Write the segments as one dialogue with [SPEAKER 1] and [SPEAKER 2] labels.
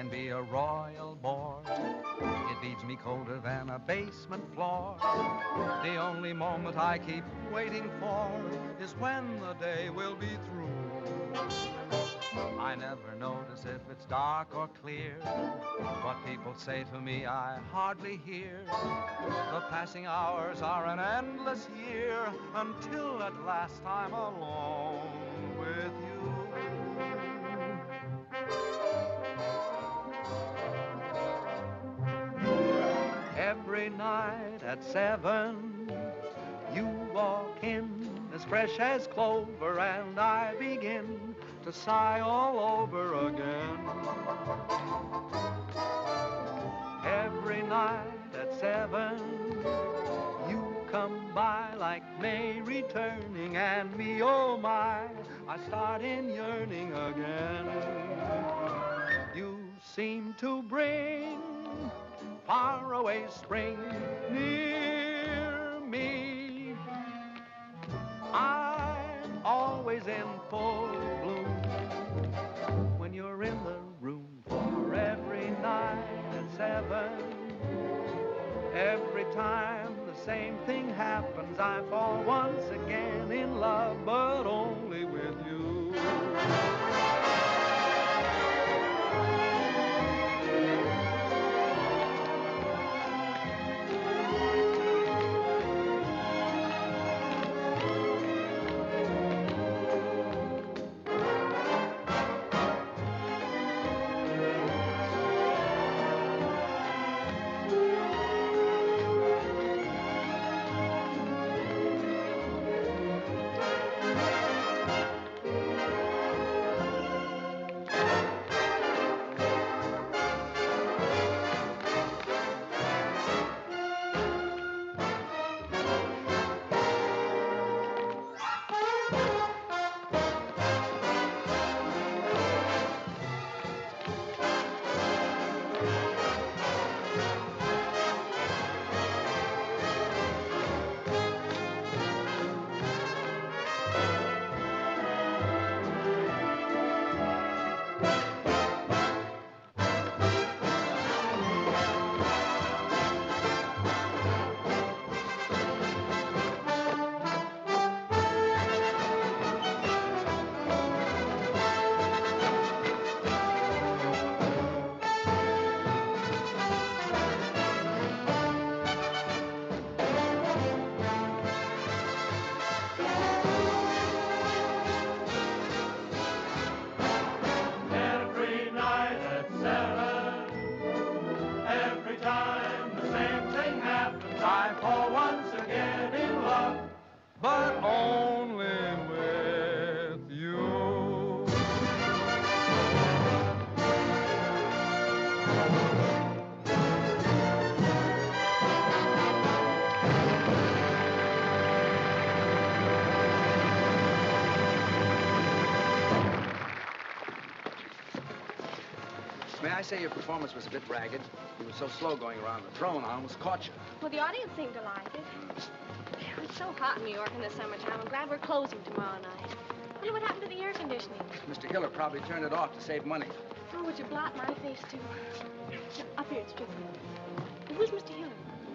[SPEAKER 1] can be a royal bore. It leaves me colder than a basement floor. The only moment I keep waiting for is when the day will be through. I never notice if it's dark or clear. What people say to me I hardly hear. The passing hours are an endless year until at last I'm alone with you. Every night at 7, you walk in as fresh as clover, and I begin to sigh all over again. Every night at 7, you come by like May returning, and me, oh my, I start in yearning again. You seem to bring faraway spring near me. I'm always in full bloom when you're in the room. For every night at 7, every time the same thing happens, I fall once again in love, but only with you. But only with you.
[SPEAKER 2] May I say your performance was a bit ragged? You were so slow going around the throne, I almost caught you.
[SPEAKER 3] Well, the audience seemed to like it. It's so hot in New York in the summertime. I'm glad we're closing tomorrow night. I wonder what happened to the air conditioning.
[SPEAKER 2] Mr. Hiller probably turned it off to save money.
[SPEAKER 3] Oh, would you blot my face, too? Up here, it's tricky. Who's Mr. Hiller?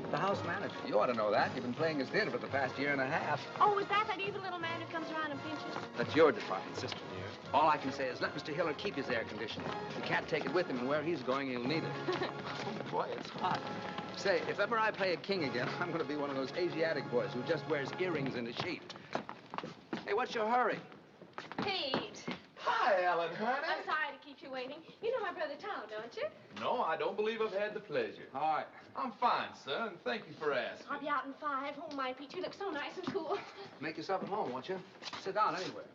[SPEAKER 2] The house manager. You ought to know that. You've been playing his theater for the past year and a half.
[SPEAKER 3] Oh, is that evil little man who comes around and pinches?
[SPEAKER 2] That's your department, sister dear. All I can say is let Mr. Hiller keep his air conditioner. He can't take it with him, and where he's going, he'll need it. Oh, boy, it's hot. Say, if ever I play a king again, I'm going to be one of those Asiatic boys who just wears earrings and a sheet. Hey, what's your hurry?
[SPEAKER 3] Pete.
[SPEAKER 4] Hi, Ellen, honey.
[SPEAKER 3] I'm sorry to keep you waiting. You know my brother Tom, don't you?
[SPEAKER 4] No, I don't believe I've had the pleasure.
[SPEAKER 2] All right.
[SPEAKER 4] I'm fine, sir, and thank you for asking.
[SPEAKER 3] I'll be out in 5. Oh, my, Pete, you look so nice and cool.
[SPEAKER 2] Make yourself at home, won't you? Sit down anywhere.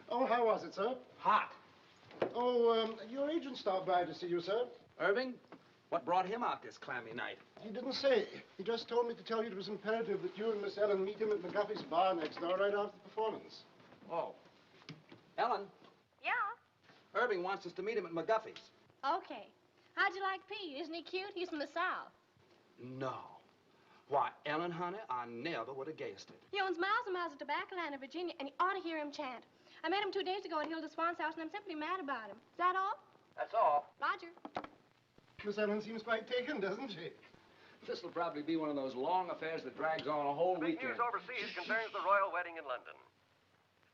[SPEAKER 5] Oh, how was it, sir?
[SPEAKER 2] Hot.
[SPEAKER 5] Oh, your agent stopped by to see you, sir.
[SPEAKER 2] Irving, what brought him out this clammy night?
[SPEAKER 5] He didn't say. He just told me to tell you it was imperative that you and Miss Ellen meet him at McGuffey's bar next door right after the performance.
[SPEAKER 2] Oh. Ellen?
[SPEAKER 3] Yeah?
[SPEAKER 2] Irving wants us to meet him at McGuffey's.
[SPEAKER 3] Okay. How'd you like Pete? Isn't he cute? He's from the South.
[SPEAKER 2] No. Why, Ellen, honey, I never would have guessed it.
[SPEAKER 3] He owns miles and miles of tobacco land in Virginia, and you ought to hear him chant. I met him 2 days ago at Hilda Swan's house, and I'm simply mad about him. Is that all?
[SPEAKER 2] That's all.
[SPEAKER 3] Roger.
[SPEAKER 5] Miss Ellen seems quite taken, doesn't she?
[SPEAKER 2] This will probably be one of those long affairs that drags on a whole
[SPEAKER 6] Big
[SPEAKER 2] weekend.
[SPEAKER 6] news overseas concerns the royal wedding in London.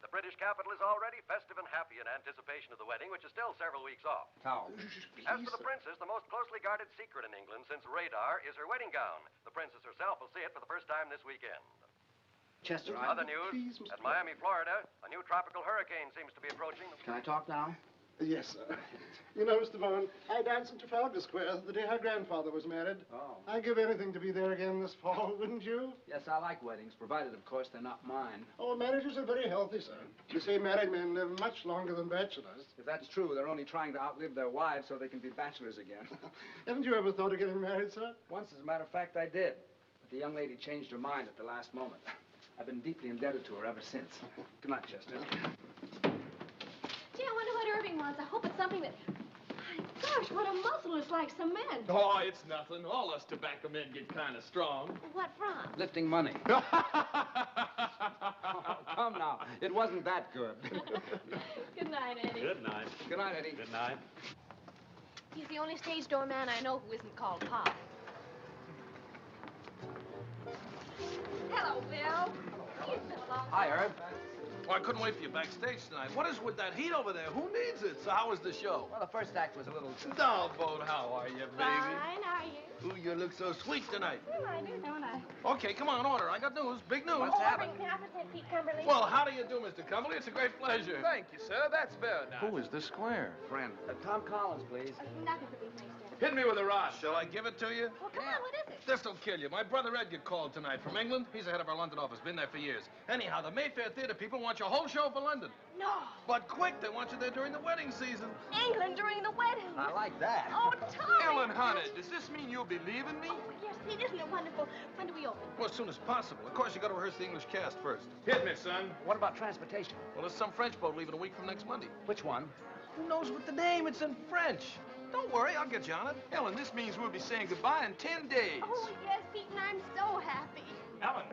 [SPEAKER 6] The British capital is already festive and happy in anticipation of the wedding, which is still several weeks off.
[SPEAKER 2] Powell.
[SPEAKER 6] As for the princess, the most closely guarded secret in England since radar is her wedding gown. The princess herself will see it for the first time this weekend.
[SPEAKER 2] Chester,
[SPEAKER 6] Other news, at Miami, Florida, a new tropical hurricane seems to be approaching.
[SPEAKER 2] Can I talk now?
[SPEAKER 5] Yes, sir. You know, Mr. Vaughan, I danced in Trafalgar Square the day her grandfather was married.
[SPEAKER 2] Oh.
[SPEAKER 5] I'd give anything to be there again this fall, wouldn't you?
[SPEAKER 2] Yes, I like weddings, provided, of course, they're not mine.
[SPEAKER 5] Oh, marriages are very healthy, sir. You say married men live much longer than bachelors.
[SPEAKER 2] If that's true, they're only trying to outlive their wives so they can be bachelors again.
[SPEAKER 5] Haven't you ever thought of getting married, sir?
[SPEAKER 2] Once, as a matter of fact, I did. But the young lady changed her mind at the last moment. I've been deeply indebted to her ever since. Good night, Chester.
[SPEAKER 3] Gee, I wonder what Irving wants. I hope it's something that... My gosh, what a muscle. It's like cement.
[SPEAKER 4] Oh, it's nothing. All us tobacco men get kind of strong.
[SPEAKER 3] What from?
[SPEAKER 2] Lifting money. Oh, come now. It wasn't that good.
[SPEAKER 3] Good night, Eddie.
[SPEAKER 7] Good night.
[SPEAKER 2] Good night, Eddie.
[SPEAKER 7] Good night.
[SPEAKER 3] He's the only stage door man I know who isn't called Pop. Hello, Bill. It's been a long time.
[SPEAKER 2] Hi, Herb.
[SPEAKER 8] Well, I couldn't wait for you backstage tonight. What is with that heat over there? Who needs it? So how was the show?
[SPEAKER 2] Well, the first act was a little...
[SPEAKER 8] No, Bo, how are you, baby?
[SPEAKER 3] Fine, how are you?
[SPEAKER 8] Ooh, you look so sweet tonight.
[SPEAKER 3] Well, I do, don't I?
[SPEAKER 8] Okay, come on, order. I got news, big news.
[SPEAKER 2] What's happening?
[SPEAKER 3] Irving, can I present Pete Cumberly?
[SPEAKER 8] Well, how do you do, Mr. Cumberly? It's a great pleasure.
[SPEAKER 4] Thank you, sir. That's very nice.
[SPEAKER 8] Who is this square?
[SPEAKER 2] Friend. Tom Collins, please.
[SPEAKER 3] Nothing but these nice,
[SPEAKER 4] Hit me with a rod.
[SPEAKER 8] Shall I give it to you?
[SPEAKER 3] Well, come on, what is it?
[SPEAKER 8] This'll kill you. My brother Edgar called tonight from England. He's the head of our London office. Been there for years. Anyhow, the Mayfair Theater people want your whole show for London.
[SPEAKER 3] No.
[SPEAKER 8] But quick, they want you there during the wedding season.
[SPEAKER 3] England during the wedding.
[SPEAKER 2] I like that.
[SPEAKER 3] Oh, Tommy.
[SPEAKER 4] Ellen Hunter, does this mean you'll be leaving me?
[SPEAKER 3] Oh, yes, Pete, isn't it wonderful? When do we open?
[SPEAKER 8] Well, as soon as possible. Of course, you got to rehearse the English cast first.
[SPEAKER 4] Hit me, son.
[SPEAKER 2] What about transportation?
[SPEAKER 8] Well, there's some French boat leaving a week from next Monday.
[SPEAKER 2] Which one?
[SPEAKER 8] Who knows what the name? It's in French. Don't worry, I'll get you on it.
[SPEAKER 4] Ellen, this means we'll be saying goodbye in 10 days.
[SPEAKER 3] Oh, yes, Pete, and I'm so happy.
[SPEAKER 7] Ellen,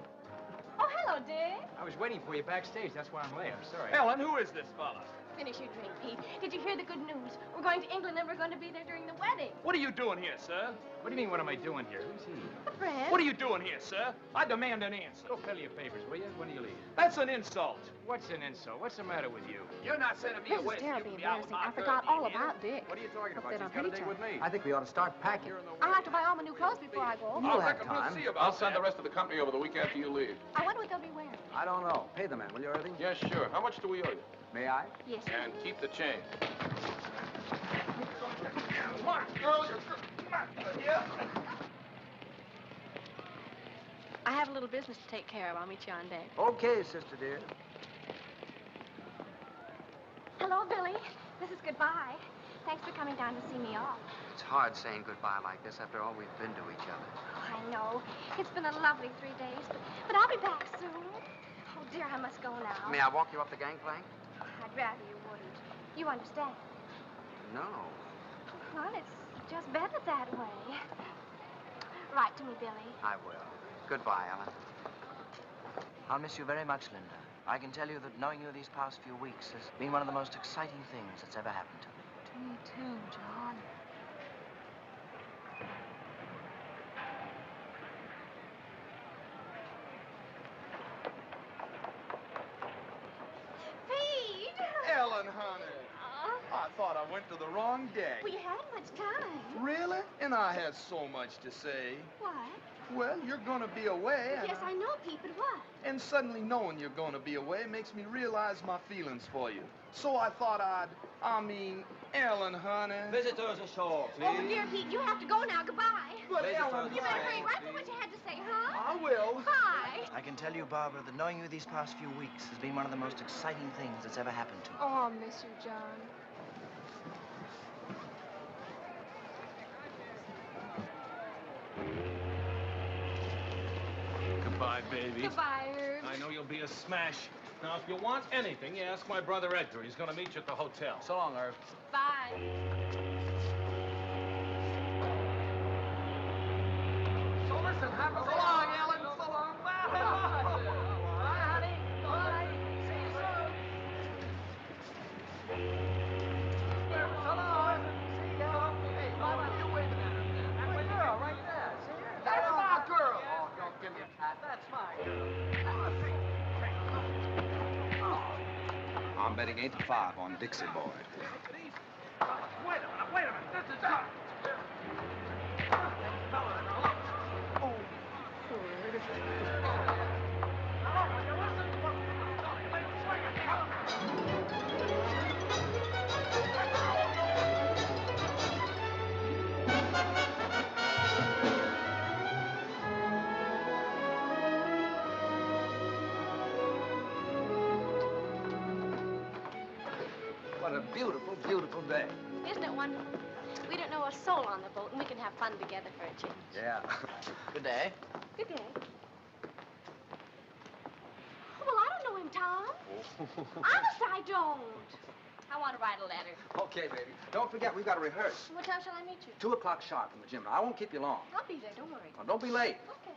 [SPEAKER 3] Oh, hello, Dick.
[SPEAKER 7] I was waiting for you backstage. That's why I'm late. I'm sorry.
[SPEAKER 4] Ellen, who is this fella?
[SPEAKER 3] Finish your drink, Pete. Did you hear the good news? We're going to England and we're going to be there during the wedding.
[SPEAKER 4] What are you doing here, sir?
[SPEAKER 7] What do you mean, what am I doing here? Who's he?
[SPEAKER 3] A friend.
[SPEAKER 4] What are you doing here, sir? I demand an answer.
[SPEAKER 7] Go fill your papers, will you? When do you leave?
[SPEAKER 4] That's an insult.
[SPEAKER 7] What's an insult? What's the matter with you?
[SPEAKER 4] You're not sending me
[SPEAKER 3] This
[SPEAKER 4] away.
[SPEAKER 3] is
[SPEAKER 4] so you
[SPEAKER 3] terribly
[SPEAKER 4] can be out with
[SPEAKER 3] embarrassing.
[SPEAKER 4] my
[SPEAKER 3] I forgot
[SPEAKER 4] girl,
[SPEAKER 3] all
[SPEAKER 4] you hear?
[SPEAKER 3] about Dick.
[SPEAKER 7] What are you talking
[SPEAKER 3] Hope
[SPEAKER 7] about?
[SPEAKER 3] they
[SPEAKER 7] She's
[SPEAKER 3] don't
[SPEAKER 7] got a
[SPEAKER 3] hurt
[SPEAKER 7] date
[SPEAKER 3] each
[SPEAKER 7] with me.
[SPEAKER 2] I think we ought to start packing.
[SPEAKER 3] I'll have to buy all my new clothes before I go.
[SPEAKER 2] You'll
[SPEAKER 4] I
[SPEAKER 2] have
[SPEAKER 4] reckon we'll
[SPEAKER 2] time.
[SPEAKER 4] see about
[SPEAKER 8] I'll send
[SPEAKER 4] that.
[SPEAKER 8] the rest of the company over the week after you leave.
[SPEAKER 3] I wonder what they'll be wearing.
[SPEAKER 2] I don't know. Pay the man, will you, Irving?
[SPEAKER 8] Yes, sure. How much do we owe you?
[SPEAKER 2] May I?
[SPEAKER 3] Yes.
[SPEAKER 8] And keep the change.
[SPEAKER 4] Come on, girl.
[SPEAKER 3] I have a little business to take care of. I'll meet you on deck.
[SPEAKER 2] Okay, sister dear.
[SPEAKER 3] Hello, Billy. This is goodbye. Thanks for coming down to see me off.
[SPEAKER 2] It's hard saying goodbye like this after all we've been to each other.
[SPEAKER 3] Oh, I know. It's been a lovely 3 days, but I'll be back soon. Oh, dear, I must go now.
[SPEAKER 2] May I walk you up the gangplank?
[SPEAKER 3] I'd rather you wouldn't. You understand?
[SPEAKER 2] No.
[SPEAKER 3] Well, it's just better that way. Write to me, Billy.
[SPEAKER 2] I will. Goodbye, Ellen. I'll miss you very much, Linda. I can tell you that knowing you these past few weeks has been one of the most exciting things that's ever happened to me.
[SPEAKER 3] To me, too, John. Pete!
[SPEAKER 4] Ellen, honey. I thought I went to the wrong day.
[SPEAKER 3] We had much time.
[SPEAKER 4] Really? And I had so much to say.
[SPEAKER 3] What?
[SPEAKER 4] Well, you're gonna be away.
[SPEAKER 3] Yes, I know, Pete, but what?
[SPEAKER 4] And suddenly knowing you're gonna be away makes me realize my feelings for you. So I thought Ellen, honey.
[SPEAKER 7] Visitors ashore, please.
[SPEAKER 3] Oh, dear Pete, you have to go now. Goodbye.
[SPEAKER 4] But Ellen,
[SPEAKER 3] You better hurry right for what you had to say, huh?
[SPEAKER 4] I will.
[SPEAKER 3] Bye.
[SPEAKER 2] I can tell you, Barbara, that knowing you these past few weeks has been one of the most exciting things that's ever happened to me.
[SPEAKER 3] Oh, I'll miss you, John.
[SPEAKER 8] Goodbye, baby.
[SPEAKER 3] Goodbye, Herb.
[SPEAKER 8] I know you'll be a smash. Now, if you want anything, you ask my brother Edgar. He's going to meet you at the hotel.
[SPEAKER 2] So long, Irv.
[SPEAKER 3] Bye.
[SPEAKER 8] So listen, so long, Ellen. So long. Bye, honey. Bye. See you soon.
[SPEAKER 2] I'm betting 8-5 on Dixie Boy.
[SPEAKER 8] Wait a minute. This is...
[SPEAKER 2] What a beautiful, beautiful day.
[SPEAKER 3] Isn't it wonderful? We don't know a soul on the boat, and we can have fun together for a change.
[SPEAKER 2] Yeah.
[SPEAKER 9] Good day.
[SPEAKER 3] Good day. Oh, well, I don't know him, Tom. Honest, I don't. I want to write a letter.
[SPEAKER 2] Okay, baby. Don't forget, we've got to rehearse.
[SPEAKER 3] What time shall I meet you?
[SPEAKER 2] 2 o'clock sharp in the gym. Now, I won't keep you long.
[SPEAKER 3] I'll be there, don't worry.
[SPEAKER 2] Now, don't be late.
[SPEAKER 3] Okay.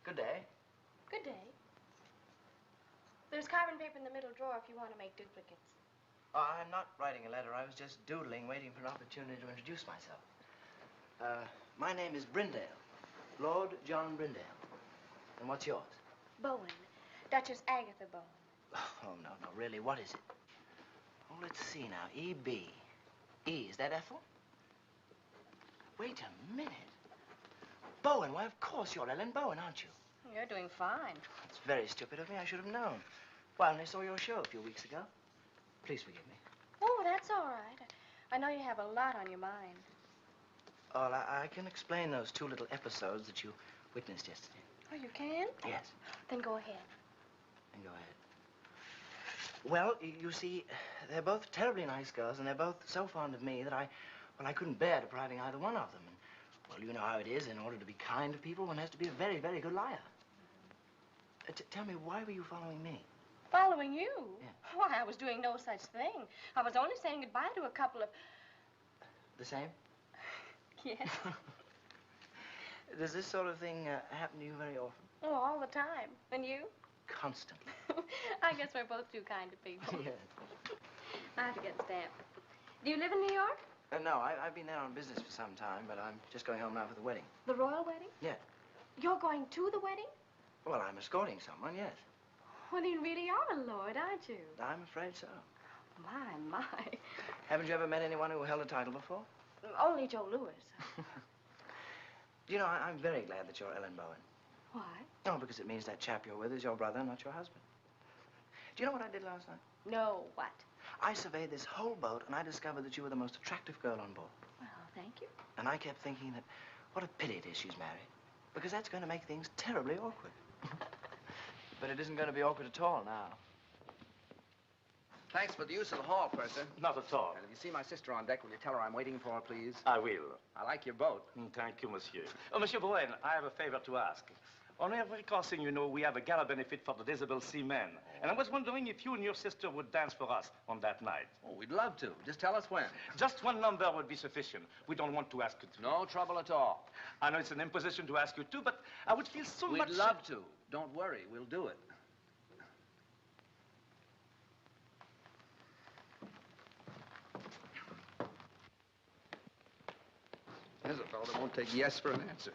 [SPEAKER 9] Good day.
[SPEAKER 3] Good day. There's carbon paper in the middle drawer if you want to make duplicates.
[SPEAKER 9] Oh, I'm not writing a letter. I was just doodling, waiting for an opportunity to introduce myself. My name is Brindale. Lord John Brindale. And what's yours?
[SPEAKER 3] Bowen. Duchess Agatha Bowen.
[SPEAKER 9] Oh, no, really, what is it? Oh, let's see now. E.B. E, is that Ethel? Wait a minute. Bowen, why, of course you're Ellen Bowen, aren't you?
[SPEAKER 3] You're doing fine.
[SPEAKER 9] It's very stupid of me. I should have known. Well, and I saw your show a few weeks ago. Please forgive me.
[SPEAKER 3] Oh, that's all right. I know you have a lot on your mind.
[SPEAKER 9] Oh, I can explain those 2 little episodes that you witnessed yesterday.
[SPEAKER 3] Oh, you can?
[SPEAKER 9] Yes.
[SPEAKER 3] Then go ahead.
[SPEAKER 9] Then go ahead. Well, you see, they're both terribly nice girls, and they're both so fond of me that I couldn't bear depriving either one of them. And, well, you know how it is. In order to be kind to people, one has to be a very, very good liar. Tell me, why were you following me?
[SPEAKER 3] Following you?
[SPEAKER 9] Yeah.
[SPEAKER 3] Why, I was doing no such thing. I was only saying goodbye to a couple of...
[SPEAKER 9] The same?
[SPEAKER 3] Yes.
[SPEAKER 9] Does this sort of thing happen to you very often?
[SPEAKER 3] Oh, all the time. And you?
[SPEAKER 9] Constantly.
[SPEAKER 3] I guess we're both too kind to people.
[SPEAKER 9] Yes.
[SPEAKER 3] I have to get stamped. Do you live in New York?
[SPEAKER 9] No, I've been there on business for some time, but I'm just going home now for the wedding.
[SPEAKER 3] The royal wedding?
[SPEAKER 9] Yeah.
[SPEAKER 3] You're going to the wedding?
[SPEAKER 9] Well, I'm escorting someone, yes.
[SPEAKER 3] Well, you really are a lord, aren't you?
[SPEAKER 9] I'm afraid so.
[SPEAKER 3] My.
[SPEAKER 9] Haven't you ever met anyone who held a title before?
[SPEAKER 3] Only Joe Louis.
[SPEAKER 9] Do you know, I'm very glad that you're Ellen Bowen.
[SPEAKER 3] Why?
[SPEAKER 9] Oh, because it means that chap you're with is your brother, not your husband. Do you know what I did last night?
[SPEAKER 3] No, what?
[SPEAKER 9] I surveyed this whole boat, and I discovered that you were the most attractive girl on board.
[SPEAKER 3] Well, thank you.
[SPEAKER 9] And I kept thinking that what a pity it is she's married, because that's going to make things terribly awkward. But it isn't going to be awkward at all now.
[SPEAKER 2] Thanks for the use of the hall, Purser.
[SPEAKER 7] Not at all.
[SPEAKER 2] And if you see my sister on deck, will you tell her I'm waiting for her, please?
[SPEAKER 7] I will.
[SPEAKER 2] I like your boat.
[SPEAKER 7] Thank you, monsieur. Oh, Monsieur Bowen, I have a favor to ask. On every crossing, you know, we have a gala benefit for the disabled seamen. And I was wondering if you and your sister would dance for us on that night.
[SPEAKER 2] Oh, we'd love to. Just tell us when.
[SPEAKER 7] Just one number would be sufficient. We don't want to ask you to.
[SPEAKER 2] No trouble at all.
[SPEAKER 7] I know it's an imposition to ask you to, but I would feel so much...
[SPEAKER 2] We'd love to. Don't worry. We'll do it. There's a fellow that won't take yes for an answer.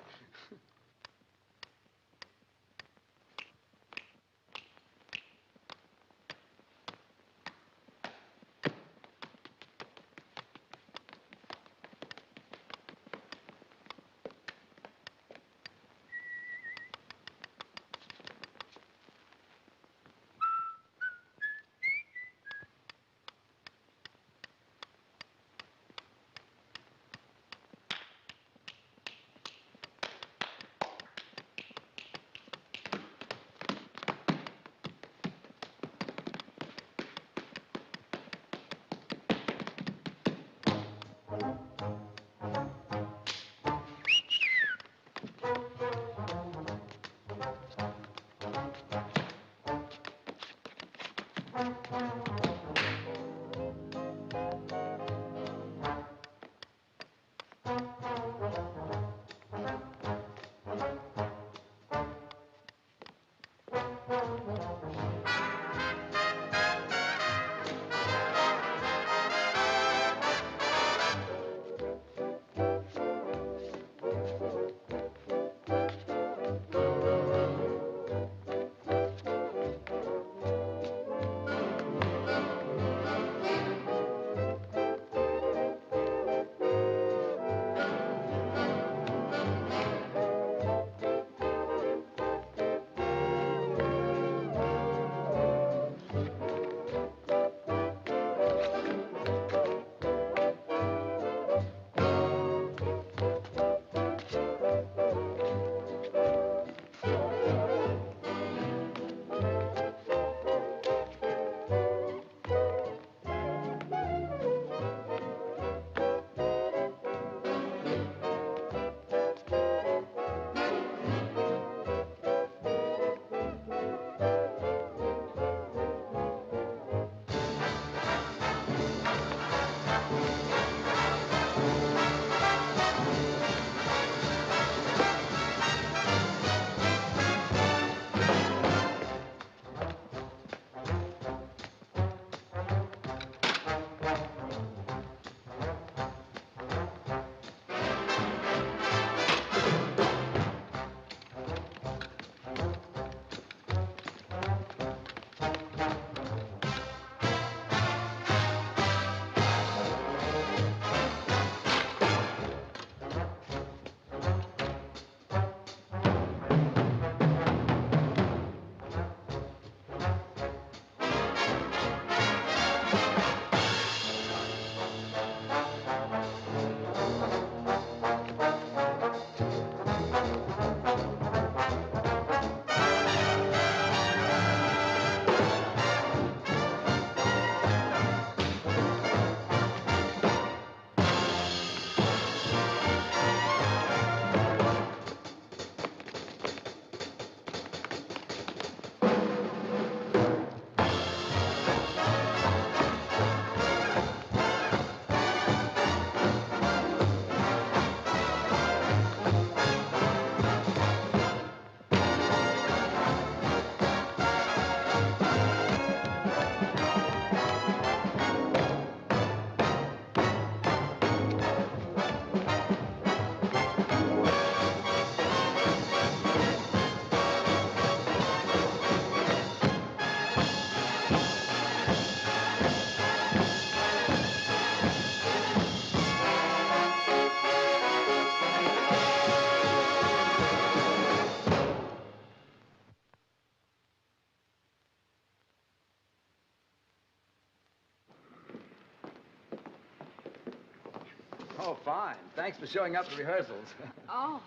[SPEAKER 2] fine. Thanks for showing up at rehearsals.
[SPEAKER 3] Oh.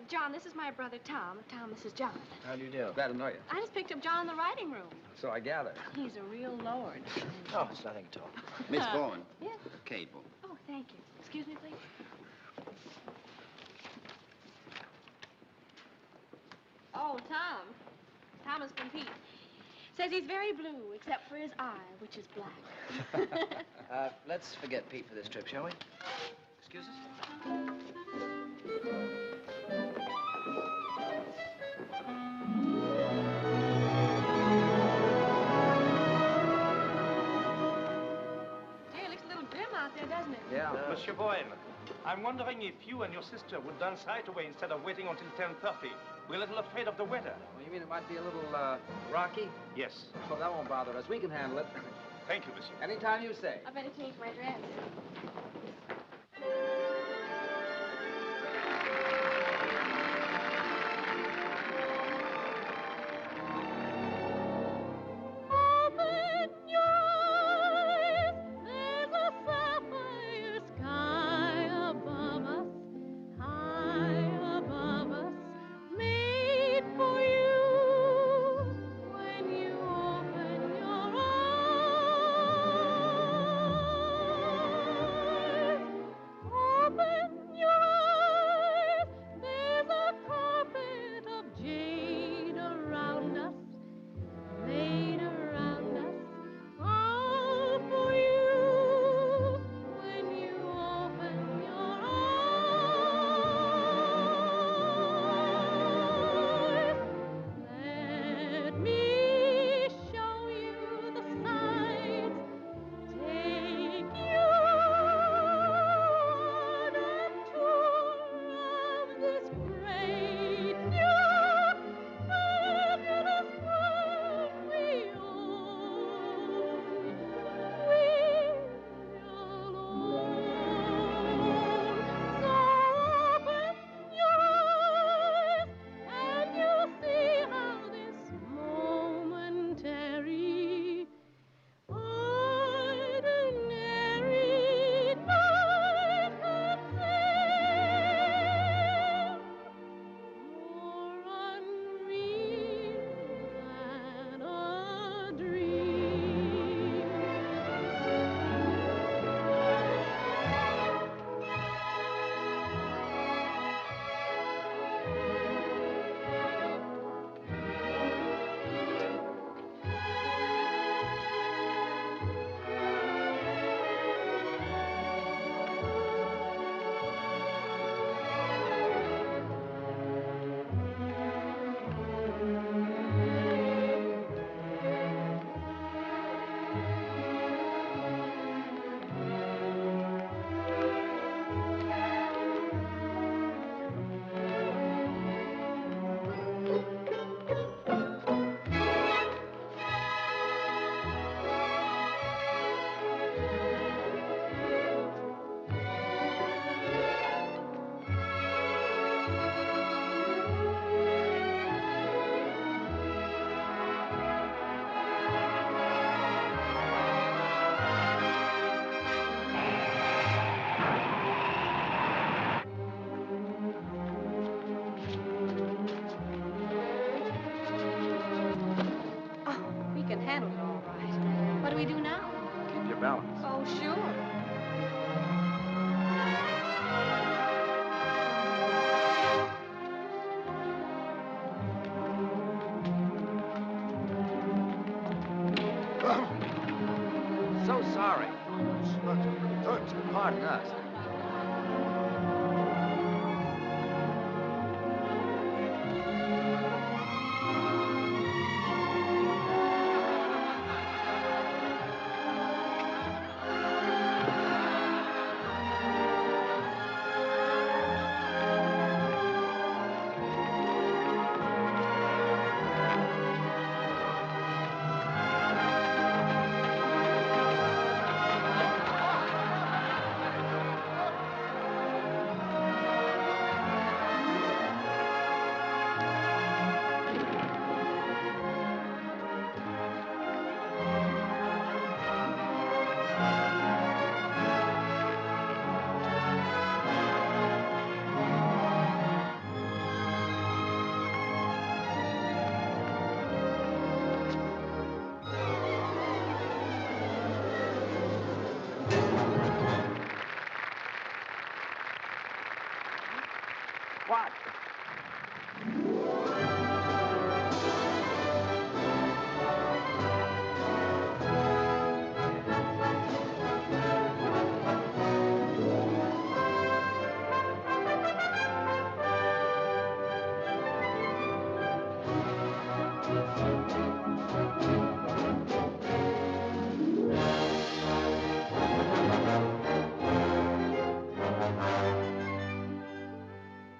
[SPEAKER 3] John, this is my brother Tom. Tom, this is John.
[SPEAKER 2] How do you do? Glad to know you.
[SPEAKER 3] I just picked up John in the writing room.
[SPEAKER 2] So I gather.
[SPEAKER 3] He's a real lord.
[SPEAKER 9] Oh, it's nothing at all.
[SPEAKER 10] Miss Bowen.
[SPEAKER 3] Yeah?
[SPEAKER 10] Cable.
[SPEAKER 3] Oh, thank you. Excuse me, please. Oh, Tom. Thomas from Pete. Says he's very blue, except for his eye, which is black.
[SPEAKER 9] Let's forget Pete for this trip, shall we? Excuse us?
[SPEAKER 3] Gee, it looks a little grim out there, doesn't it?
[SPEAKER 2] Yeah.
[SPEAKER 7] Monsieur Bowen, I'm wondering if you and your sister would dance right away instead of waiting until 10:30. We're a little afraid of the weather.
[SPEAKER 2] Well, you mean it might be a little, rocky?
[SPEAKER 7] Yes.
[SPEAKER 2] Oh, that won't bother us. We can handle it.
[SPEAKER 7] Thank you, monsieur.
[SPEAKER 2] Anytime you say.
[SPEAKER 3] I better change my dress.
[SPEAKER 11] Oh
[SPEAKER 2] What?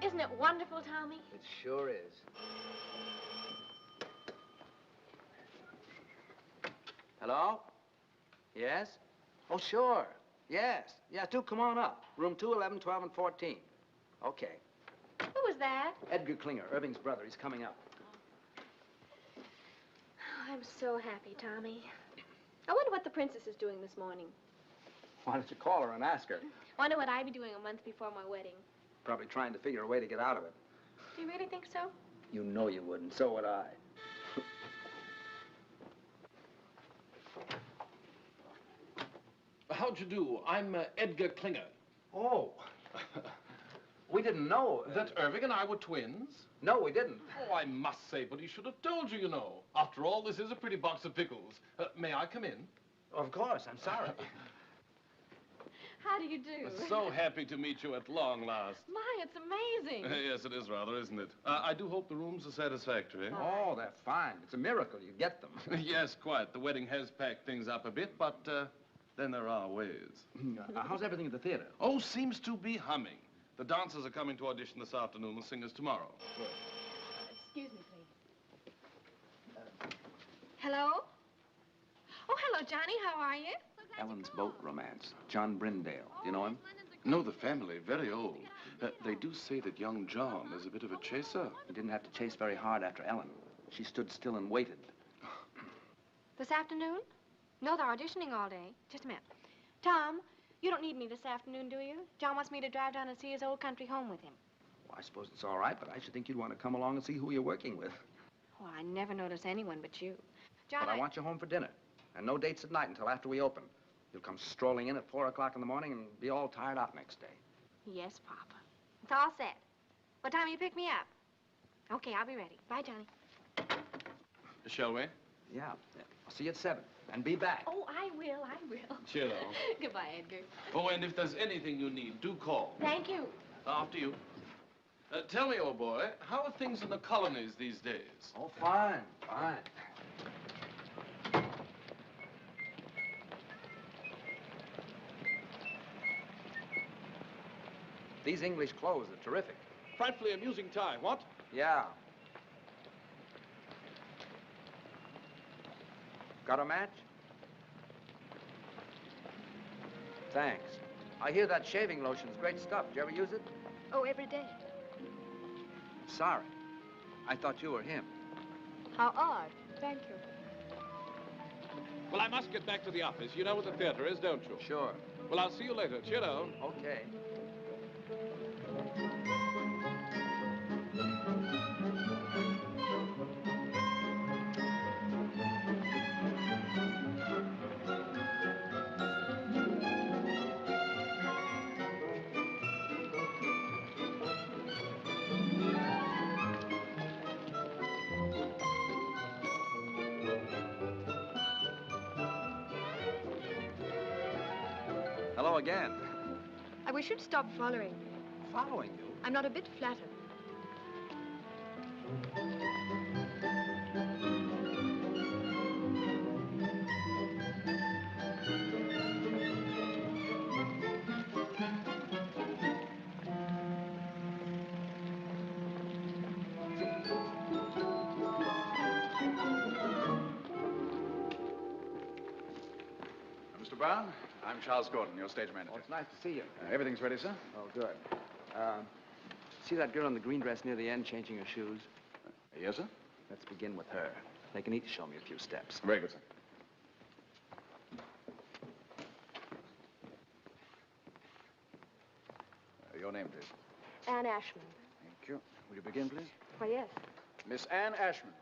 [SPEAKER 3] Isn't it wonderful, Tommy?
[SPEAKER 2] It sure is. Hello? Yes? Oh, sure. Yes. Yeah, do come on up. Room 2, 11, 12, and 14. Okay.
[SPEAKER 3] Who was that?
[SPEAKER 2] Edgar Klinger, Irving's brother. He's coming up.
[SPEAKER 3] Oh, I'm so happy, Tommy. I wonder what the princess is doing this morning.
[SPEAKER 2] Why don't you call her and ask her?
[SPEAKER 3] Wonder what I'd be doing a month before my wedding.
[SPEAKER 2] Probably trying to figure a way to get out of it.
[SPEAKER 3] Do you really think so?
[SPEAKER 2] You know you wouldn't. So would I.
[SPEAKER 8] How'd you do? I'm Edgar Klinger.
[SPEAKER 2] Oh. We didn't know.
[SPEAKER 8] That Irving and I were twins?
[SPEAKER 2] No, we didn't.
[SPEAKER 8] Oh, I must say, but he should have told you, you know. After all, this is a pretty box of pickles. May I come in?
[SPEAKER 2] Of course. I'm sorry.
[SPEAKER 3] How do you do?
[SPEAKER 8] So happy to meet you at long last.
[SPEAKER 3] My, it's amazing.
[SPEAKER 8] Yes, it is rather, isn't it? I do hope the rooms are satisfactory.
[SPEAKER 2] Oh, they're fine. It's a miracle you get them.
[SPEAKER 8] Yes, quite. The wedding has packed things up a bit, but then there are ways.
[SPEAKER 2] How's everything at the theater?
[SPEAKER 8] Oh, seems to be humming. The dancers are coming to audition this afternoon, the singers tomorrow.
[SPEAKER 3] Excuse me, please. Hello? Oh, hello, Johnny. How are you?
[SPEAKER 2] Ellen's boat romance. John Brindale. Do you know him?
[SPEAKER 8] No, the family, very old. They do say that young John is a bit of a chaser.
[SPEAKER 2] He didn't have to chase very hard after Ellen. She stood still and waited.
[SPEAKER 3] This afternoon? No, they're auditioning all day. Just a minute. Tom, you don't need me this afternoon, do you? John wants me to drive down and see his old country home with him.
[SPEAKER 2] Well, I suppose it's all right, but I should think you'd want to come along and see who you're working with.
[SPEAKER 3] Oh, I never notice anyone but you. John,
[SPEAKER 2] But I want you home for dinner. And no dates at night until after we open. You'll come strolling in at 4 o'clock in the morning and be all tired out next day.
[SPEAKER 3] Yes, Papa. It's all set. What time will you pick me up? Okay, I'll be ready. Bye, Johnny.
[SPEAKER 8] Shall we?
[SPEAKER 2] Yeah. I'll see you at 7. And be back.
[SPEAKER 3] Oh, I will.
[SPEAKER 8] Cheerio.
[SPEAKER 3] Goodbye, Edgar.
[SPEAKER 8] Oh, and if there's anything you need, do call.
[SPEAKER 3] Thank you.
[SPEAKER 8] After you. Tell me, old boy, how are things in the colonies these days?
[SPEAKER 2] Oh, fine, fine. These English clothes are terrific.
[SPEAKER 8] Frightfully amusing tie, what?
[SPEAKER 2] Yeah. Got a match? Thanks. I hear that shaving lotion's great stuff. Did you ever use it?
[SPEAKER 3] Oh, every day.
[SPEAKER 2] Sorry. I thought you were him.
[SPEAKER 3] How odd. Thank you.
[SPEAKER 8] Well, I must get back to the office. You know where the theater is, don't you?
[SPEAKER 2] Sure.
[SPEAKER 8] Well, I'll see you later. Cheerio.
[SPEAKER 2] Okay. Hello again.
[SPEAKER 3] I wish you'd stop following me.
[SPEAKER 2] Following you?
[SPEAKER 3] I'm not a bit flattered.
[SPEAKER 10] Mr. Brown, I'm Charles Gordon, your stage manager.
[SPEAKER 2] Oh, it's nice to see you.
[SPEAKER 10] Everything's ready, sir?
[SPEAKER 2] Oh, good. See that girl in the green dress near the end changing her shoes?
[SPEAKER 10] Yes, sir?
[SPEAKER 2] Let's begin with her. They can each show me a few steps.
[SPEAKER 10] Very good, sir. Your name, please.
[SPEAKER 3] Anne Ashman.
[SPEAKER 10] Thank you. Will you begin, please?
[SPEAKER 3] Why, yes.
[SPEAKER 10] Miss Anne Ashman.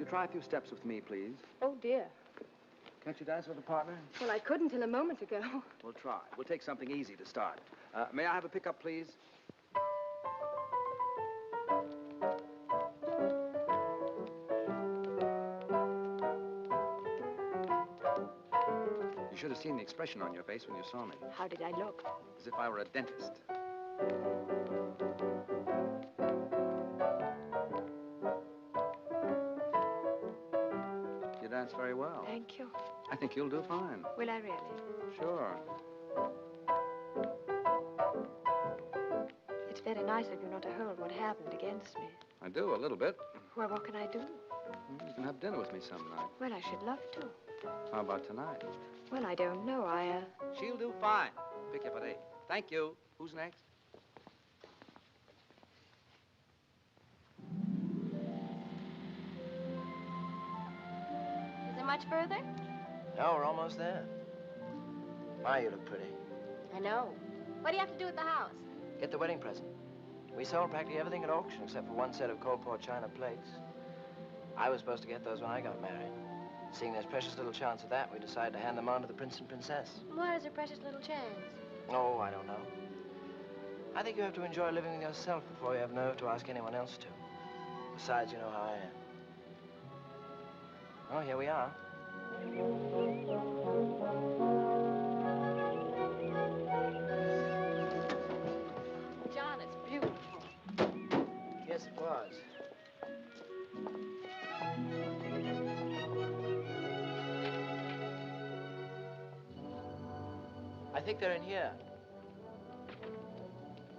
[SPEAKER 2] try a few steps with me, please?
[SPEAKER 3] Oh, dear.
[SPEAKER 2] Can't you dance with a partner?
[SPEAKER 3] Well, I couldn't till a moment ago.
[SPEAKER 2] We'll try. We'll take something easy to start. May I have a pickup, please? You should have seen the expression on your face when you saw me.
[SPEAKER 3] How did I look?
[SPEAKER 2] As if I were a dentist. You dance very well.
[SPEAKER 3] Thank you.
[SPEAKER 2] I think you'll do fine.
[SPEAKER 3] Will I really?
[SPEAKER 2] Sure.
[SPEAKER 3] It's very nice of you not to hold what happened against me.
[SPEAKER 2] I do, a little bit.
[SPEAKER 3] Well, what can I do?
[SPEAKER 2] You can have dinner with me some night.
[SPEAKER 3] Well, I should love to.
[SPEAKER 2] How about tonight?
[SPEAKER 3] Well, I don't know.
[SPEAKER 2] She'll do fine. Pick you up at 8. Thank you. Who's next?
[SPEAKER 3] Is it much further?
[SPEAKER 9] No, we're almost there. My, you look pretty.
[SPEAKER 3] I know. What do you have to do at the house?
[SPEAKER 9] Get the wedding present. We sold practically everything at auction except for one set of cold pour china plates. I was supposed to get those when I got married. Seeing there's precious little chance of that, we decided to hand them on to the prince and princess.
[SPEAKER 3] Why is there precious little chance?
[SPEAKER 9] Oh, I don't know. I think you have to enjoy living with yourself before you have nerve to ask anyone else to. Besides, you know how I am. Oh, here we are.
[SPEAKER 3] John, it's beautiful.
[SPEAKER 9] Yes, it was. I think they're in here.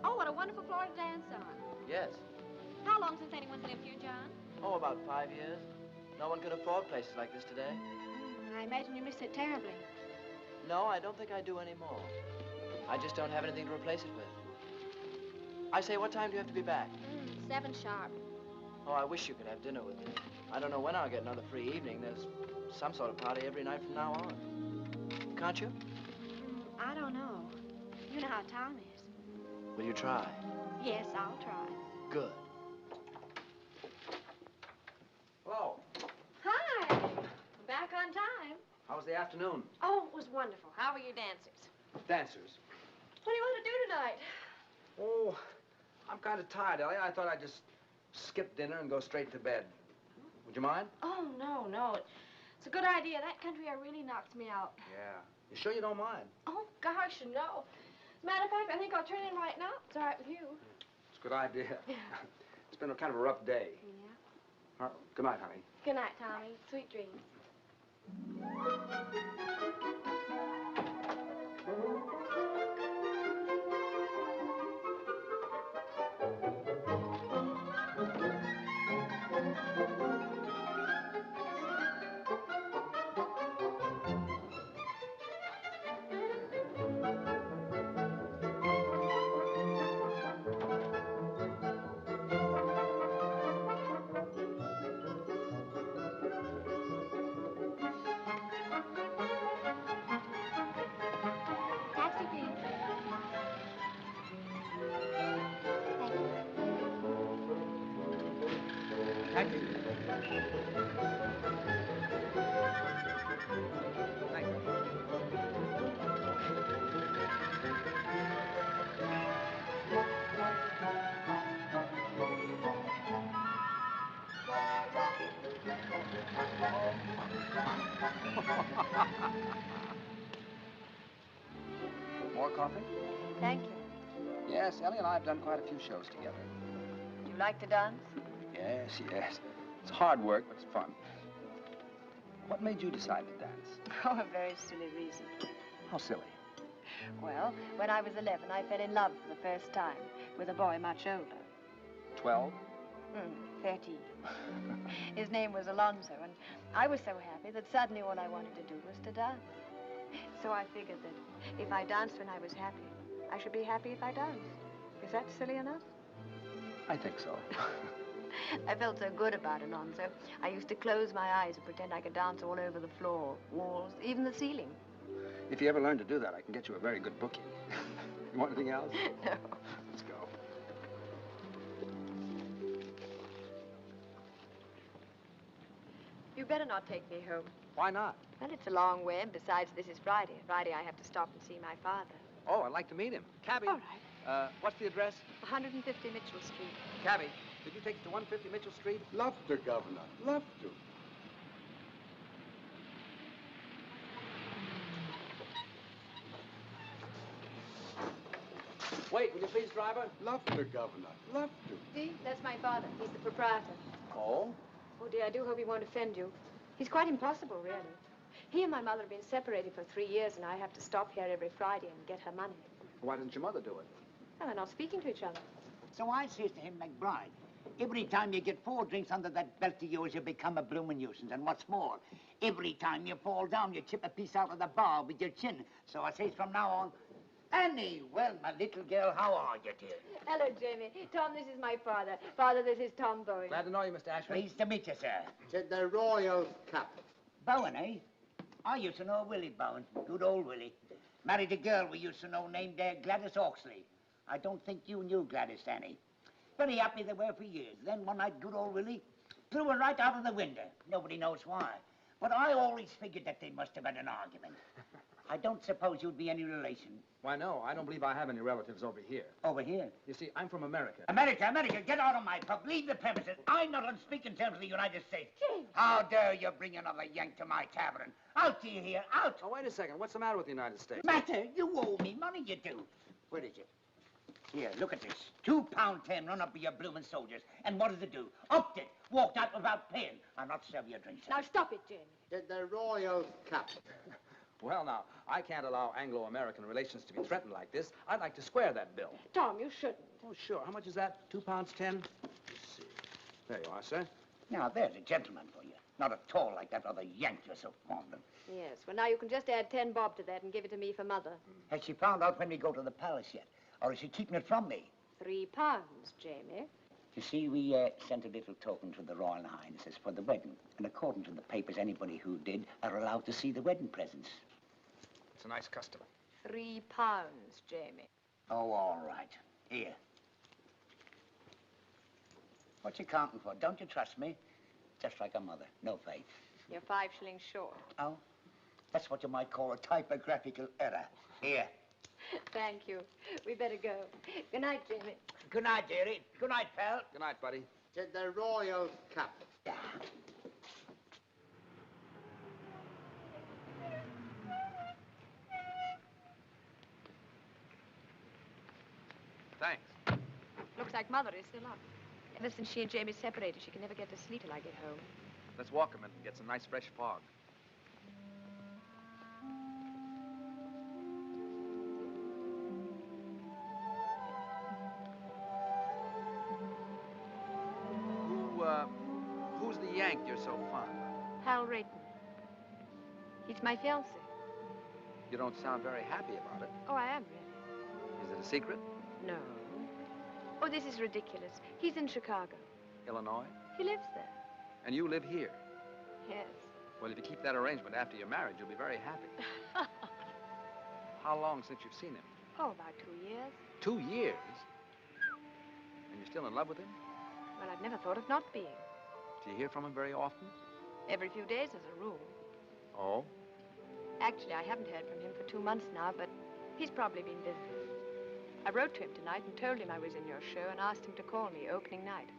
[SPEAKER 3] Oh, what a wonderful floor to dance on.
[SPEAKER 9] Yes.
[SPEAKER 3] How long since anyone's lived here, John?
[SPEAKER 9] Oh, about 5 years. No one can afford places like this today.
[SPEAKER 3] I imagine you miss it terribly.
[SPEAKER 9] No, I don't think I do anymore. I just don't have anything to replace it with. I say, what time do you have to be back?
[SPEAKER 3] 7 sharp.
[SPEAKER 9] Oh, I wish you could have dinner with me. I don't know when I'll get another free evening. There's some sort of party every night from now on. Can't you?
[SPEAKER 3] I don't know. You know how Tom is.
[SPEAKER 9] Will you try?
[SPEAKER 3] Yes, I'll try.
[SPEAKER 9] Good.
[SPEAKER 2] Hello.
[SPEAKER 3] Hi. Back on time.
[SPEAKER 2] How was the afternoon?
[SPEAKER 3] Oh, it was wonderful. How were your dancers?
[SPEAKER 2] Dancers.
[SPEAKER 3] What do you want to do tonight?
[SPEAKER 2] Oh, I'm kind of tired, Ellie. I thought I'd just skip dinner and go straight to bed. Would you mind?
[SPEAKER 3] Oh, no. It's a good idea. That country air really knocks me out.
[SPEAKER 2] Yeah. You sure you don't mind?
[SPEAKER 3] Oh, gosh, no. As a matter of fact, I think I'll turn in right now. It's all right with you.
[SPEAKER 2] It's a good idea. It's been a kind of a rough day.
[SPEAKER 3] Yeah.
[SPEAKER 2] Good night, honey.
[SPEAKER 3] Good night, Tommy. Sweet dreams. Taxi, please. Thank you.
[SPEAKER 2] Thank you. Thank you. More coffee?
[SPEAKER 3] Thank you.
[SPEAKER 2] Yes, Ellie and I have done quite a few shows together.
[SPEAKER 3] You like to dance?
[SPEAKER 2] Yes. It's hard work, but it's fun. What made you decide to dance?
[SPEAKER 11] Oh, a very silly reason.
[SPEAKER 2] How silly.
[SPEAKER 11] Well, when I was 11, I fell in love for the first time with a boy much older.
[SPEAKER 2] 12?
[SPEAKER 11] 13. His name was Alonzo, and I was so happy that suddenly all I wanted to do was to dance. So I figured that if I danced when I was happy, I should be happy if I danced. Is that silly enough?
[SPEAKER 2] I think so.
[SPEAKER 11] I felt so good about Alonzo. I used to close my eyes and pretend I could dance all over the floor, walls, even the ceiling.
[SPEAKER 2] If you ever learn to do that, I can get you a very good booking. You want anything else?
[SPEAKER 11] No.
[SPEAKER 2] Let's go.
[SPEAKER 11] You'd better not take me home.
[SPEAKER 2] Why not?
[SPEAKER 11] Well, it's a long way, and besides, this is Friday. Friday, I have to stop and see my father.
[SPEAKER 2] Oh, I'd like to meet him. Cabby.
[SPEAKER 11] All right.
[SPEAKER 2] What's the address?
[SPEAKER 11] 150 Mitchell Street.
[SPEAKER 2] Cabby, could you take us to 150 Mitchell Street?
[SPEAKER 5] Love to, Governor. Love to.
[SPEAKER 2] Wait, will you please, driver?
[SPEAKER 5] Love to, Governor. Love to.
[SPEAKER 11] See, that's my father. He's the proprietor.
[SPEAKER 2] Oh?
[SPEAKER 11] Oh, dear, I do hope he won't offend you. He's quite impossible, really. He and my mother have been separated for 3 years, and I have to stop here every Friday and get her money.
[SPEAKER 2] Why didn't your mother do it?
[SPEAKER 11] Well, they're not speaking to each other.
[SPEAKER 12] So I says to him, McBride, every time you get 4 drinks under that belt of yours, you become a bloomin' nuisance. And what's more, every time you fall down, you chip a piece out of the bar with your chin. So I says from now on, Annie, well, my little girl, how are you, dear?
[SPEAKER 11] Hello, Jamie. Tom, this is my father. Father, this is Tom Bowen.
[SPEAKER 2] Glad to know you, Mr. Ashford.
[SPEAKER 12] Pleased to meet you, sir.
[SPEAKER 5] To the Royal Cup.
[SPEAKER 12] Bowen, eh? I used to know Willie Bowen. Good old Willie. Married a girl we used to know named Gladys Oxley. I don't think you knew Gladys, Annie. Very happy they were for years. Then one night, good old Willie threw her right out of the window. Nobody knows why. But I always figured that they must have had an argument. I don't suppose you'd be any relation.
[SPEAKER 2] Why, no. I don't believe I have any relatives over here.
[SPEAKER 12] Over here?
[SPEAKER 2] You see, I'm from America.
[SPEAKER 12] America, get out of my pub. Leave the premises. I'm not on speaking terms with the United States.
[SPEAKER 11] James!
[SPEAKER 12] How dare you bring another Yank to my tavern? Out to you here, out.
[SPEAKER 2] Oh, wait a second. What's the matter with the United States?
[SPEAKER 12] Matter? You owe me money, you do. Where is it? Here, look at this. £2.10 run up with your bloomin' soldiers. And what does it do? Upped it. Walked out without paying. I'll not serve you a drink, sir.
[SPEAKER 11] Now, stop it, Jamie.
[SPEAKER 5] To the Royal Cup.
[SPEAKER 2] Well, now, I can't allow Anglo-American relations to be threatened like this. I'd like to square that bill.
[SPEAKER 11] Tom, you shouldn't.
[SPEAKER 2] Oh, sure. How much is that? £2.10? Let's see. There you are, sir.
[SPEAKER 12] Now, there's a gentleman for you. Not at all like that other Yank you're so fond of.
[SPEAKER 11] Yes, well, now you can just add 10 bob to that and give it to me for Mother.
[SPEAKER 12] Has she found out when we go to the palace yet? Or is she keeping it from me?
[SPEAKER 11] £3, Jamie.
[SPEAKER 12] You see, we sent a little token to the Royal Highnesses for the wedding. And according to the papers, anybody who did are allowed to see the wedding presents.
[SPEAKER 2] It's a nice custom.
[SPEAKER 11] £3, Jamie.
[SPEAKER 12] Oh, all right. Here. What you counting for? Don't you trust me? Just like a mother. No faith.
[SPEAKER 11] You're 5 shillings short.
[SPEAKER 12] Oh? That's what you might call a typographical error. Here.
[SPEAKER 11] Thank you. We better go. Good night, Jamie.
[SPEAKER 12] Good night, dearie. Good night, pal.
[SPEAKER 2] Good night, buddy.
[SPEAKER 5] To the Royal Cup.
[SPEAKER 2] Thanks.
[SPEAKER 11] Looks like Mother is still up. Ever since she and Jamie separated, she can never get to sleep till I get home.
[SPEAKER 2] Let's walk a minute and get some nice fresh fog. Who's the Yank you're so fond of?
[SPEAKER 11] Hal Rayton. He's my fiancé.
[SPEAKER 2] You don't sound very happy about it.
[SPEAKER 11] Oh, I am, really.
[SPEAKER 2] Is it a secret?
[SPEAKER 11] No. Oh, this is ridiculous. He's in Chicago.
[SPEAKER 2] Illinois?
[SPEAKER 11] He lives there.
[SPEAKER 2] And you live here?
[SPEAKER 11] Yes.
[SPEAKER 2] Well, if you keep that arrangement after your marriage, you'll be very happy. How long since you've seen him?
[SPEAKER 11] Oh, about 2 years.
[SPEAKER 2] 2 years? And you're still in love with him?
[SPEAKER 11] Well, I've never thought of not being.
[SPEAKER 2] Do you hear from him very often?
[SPEAKER 11] Every few days, as a rule.
[SPEAKER 2] Oh?
[SPEAKER 11] Actually, I haven't heard from him for 2 months now, but he's probably been busy. I wrote to him tonight and told him I was in your show and asked him to call me opening night.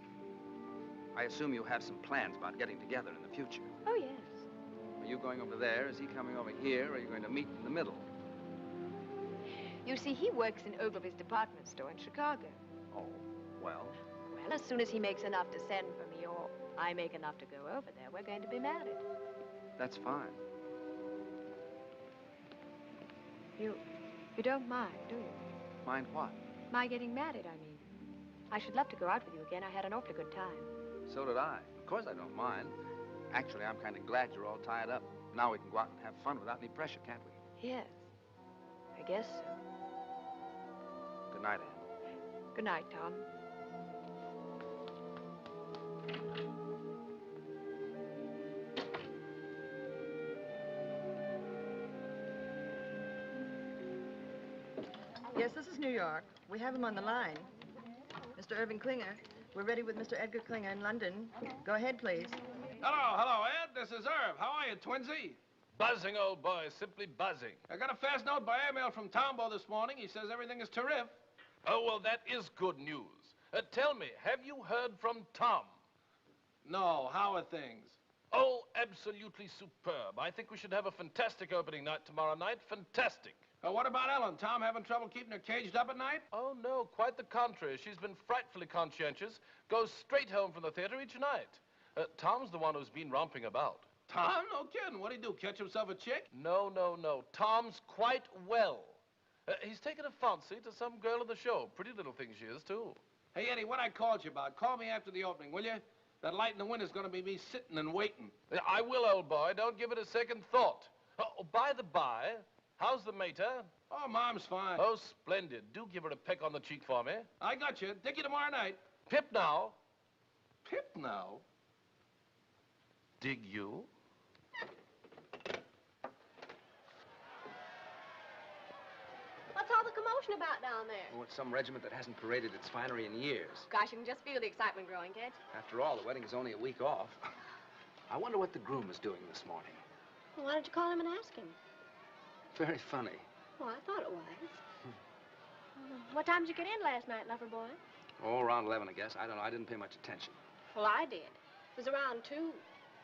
[SPEAKER 2] I assume you have some plans about getting together in the future.
[SPEAKER 11] Oh, yes.
[SPEAKER 2] Are you going over there? Is he coming over here? Or are you going to meet in the middle?
[SPEAKER 11] You see, he works in Ogilvy's department store in Chicago.
[SPEAKER 2] Oh, well?
[SPEAKER 11] Well, as soon as he makes enough to send for me, or I make enough to go over there, we're going to be married.
[SPEAKER 2] That's fine.
[SPEAKER 11] You don't mind, do you?
[SPEAKER 2] Mind what?
[SPEAKER 11] My getting married, I mean. I should love to go out with you again. I had an awfully good time.
[SPEAKER 2] So did I. Of course I don't mind. Actually, I'm kind of glad you're all tied up. Now we can go out and have fun without any pressure, can't we?
[SPEAKER 11] Yes. I guess so.
[SPEAKER 2] Good night, Anne.
[SPEAKER 11] Good night, Tom.
[SPEAKER 13] Yes, this is New York. We have him on the line. Mr. Irving Klinger. We're ready with Mr. Edgar Klinger in London. Go ahead, please.
[SPEAKER 8] Hello, Ed. This is Irv. How are you, twinsy? Buzzing, old boy. Simply buzzing. I got a fast note by airmail from Tombo this morning. He says everything is terrific. Oh, well, that is good news. Tell me, have you heard from Tom? No. How are things? Oh, absolutely superb. I think we should have a fantastic opening night tomorrow night. Fantastic. What about Ellen? Tom having trouble keeping her caged up at night? Oh, no, quite the contrary. She's been frightfully conscientious. Goes straight home from the theater each night. Tom's the one who's been romping about. Tom? No kidding. What'd he do, catch himself a chick? No. Tom's quite well. He's taken a fancy to some girl in the show. Pretty little thing she is, too. Hey, Eddie, what I called you about, call me after the opening, will you? That light in the window's gonna be me sitting and waiting. I will, old boy. Don't give it a second thought. Oh, by the by, how's the mater? Oh, Mom's fine. Oh, splendid. Do give her a peck on the cheek for me. I got you. Dick you tomorrow night. Pip now. Pip now? Dig you?
[SPEAKER 3] What's all the commotion about down there?
[SPEAKER 2] Oh, it's some regiment that hasn't paraded its finery in years.
[SPEAKER 3] Gosh, you can just feel the excitement growing, kids.
[SPEAKER 2] After all, the wedding is only a week off. I wonder what the groom is doing this morning.
[SPEAKER 3] Well, why don't you call him and ask him?
[SPEAKER 2] Very funny.
[SPEAKER 3] Well, I thought it was. What time did you get in last night, lover boy?
[SPEAKER 2] Oh, around 11, I guess. I don't know. I didn't pay much attention.
[SPEAKER 3] Well, I did. It was around 2.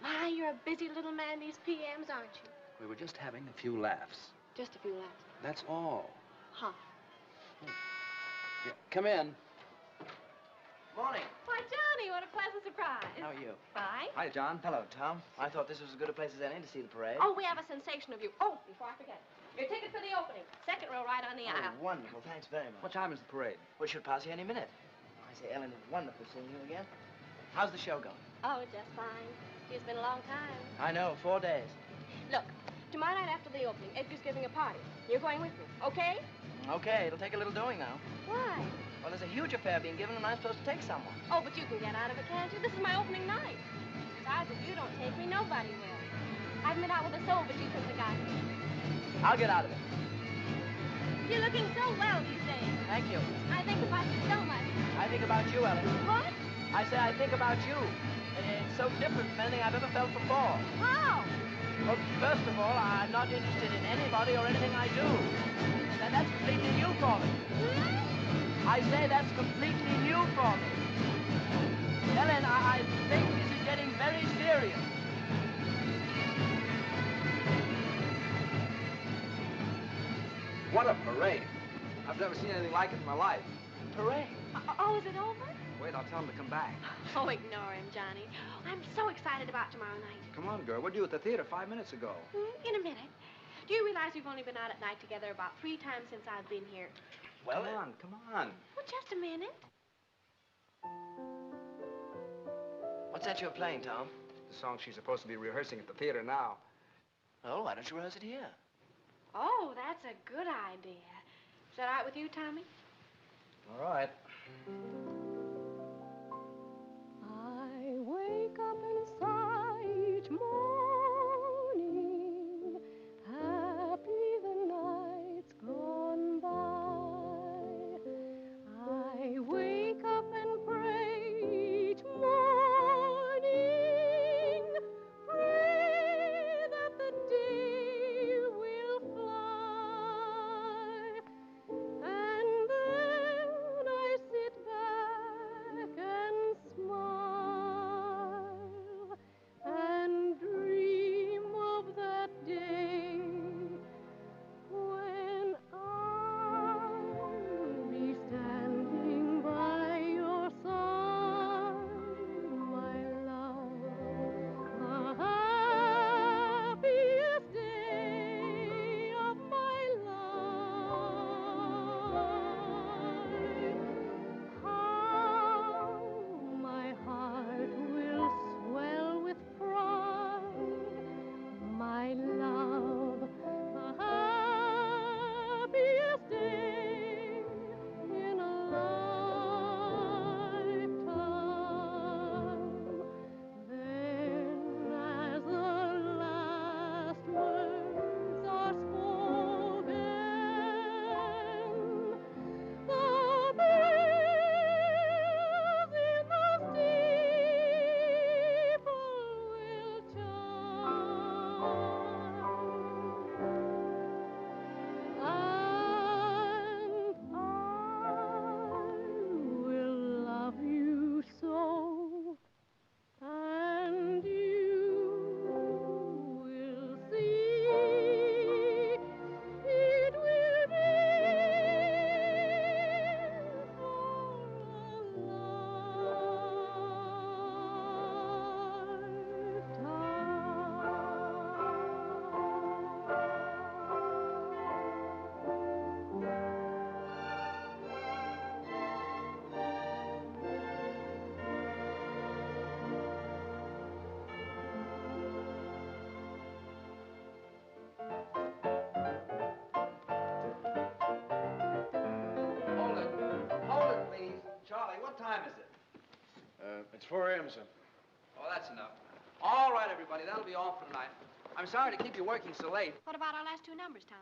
[SPEAKER 3] My, you're a busy little man these PMs, aren't you?
[SPEAKER 2] We were just having a few laughs.
[SPEAKER 3] Just a few laughs.
[SPEAKER 2] That's all.
[SPEAKER 3] Huh.
[SPEAKER 2] Yeah, come in.
[SPEAKER 9] Morning.
[SPEAKER 3] Why, Johnny, what a pleasant surprise.
[SPEAKER 9] How are you?
[SPEAKER 3] Fine.
[SPEAKER 2] Hi, John.
[SPEAKER 9] Hello, Tom. I thought this was as good a place as any to see the parade.
[SPEAKER 3] Oh, we have a sensation of you. Oh, before I forget. Your ticket for the opening. Second row right on the aisle.
[SPEAKER 9] Wonderful. Thanks very much.
[SPEAKER 2] What time is the parade?
[SPEAKER 9] We should pass you any minute. I say, Ellen, it's wonderful seeing you again. How's the show going?
[SPEAKER 3] Oh, just fine. It's been a long time.
[SPEAKER 9] I know, 4 days.
[SPEAKER 3] Look, tomorrow night after the opening, Edgar's giving a party. You're going with me, okay?
[SPEAKER 9] Okay, it'll take a little doing now.
[SPEAKER 3] Why?
[SPEAKER 9] Well, there's a huge affair being given, and I'm supposed to take someone.
[SPEAKER 3] Oh, but you can get out of it, can't you? This is my opening night. Besides, if you don't take me, nobody will. I've been out with a soul, but you couldn't have got me.
[SPEAKER 9] I'll get out of it.
[SPEAKER 3] You're looking so well these days.
[SPEAKER 9] Thank you.
[SPEAKER 3] I think about you so much.
[SPEAKER 9] I think about you, Ellen.
[SPEAKER 3] What?
[SPEAKER 9] I say I think about you. It's so different from anything I've ever felt before.
[SPEAKER 3] How?
[SPEAKER 9] Well, first of all, I'm not interested in anybody or anything I do. And that's completely new for me. I say that's completely new for me. Ellen, I think this is getting very serious.
[SPEAKER 2] What a parade. I've never seen anything like it in my life.
[SPEAKER 9] Parade?
[SPEAKER 3] Oh, is it over?
[SPEAKER 2] Wait, I'll tell him to come back.
[SPEAKER 3] Oh, ignore him, Johnny. I'm so excited about tomorrow night.
[SPEAKER 2] Come on, girl. What'd you do at the theater 5 minutes ago?
[SPEAKER 3] In a minute. Do you realize we've only been out at night together about 3 times since I've been here?
[SPEAKER 2] Well, come on.
[SPEAKER 3] Well, just a minute.
[SPEAKER 9] What's that you're playing, Tom?
[SPEAKER 2] The song she's supposed to be rehearsing at the theater now.
[SPEAKER 9] Oh, why don't you rehearse it here?
[SPEAKER 3] Oh, that's a good idea. Is that all right with you, Tommy?
[SPEAKER 2] All right.
[SPEAKER 14] I wake up inside each morning, happy the night's gone by. I wake up and pray each morning, pray that the day will fly, and then I sit back and smile
[SPEAKER 2] What time is it?
[SPEAKER 10] It's 4 a.m., sir.
[SPEAKER 2] Oh, that's enough. All right, everybody, that'll be all for tonight. I'm sorry to keep you working so late.
[SPEAKER 3] What about our last two numbers, Tom?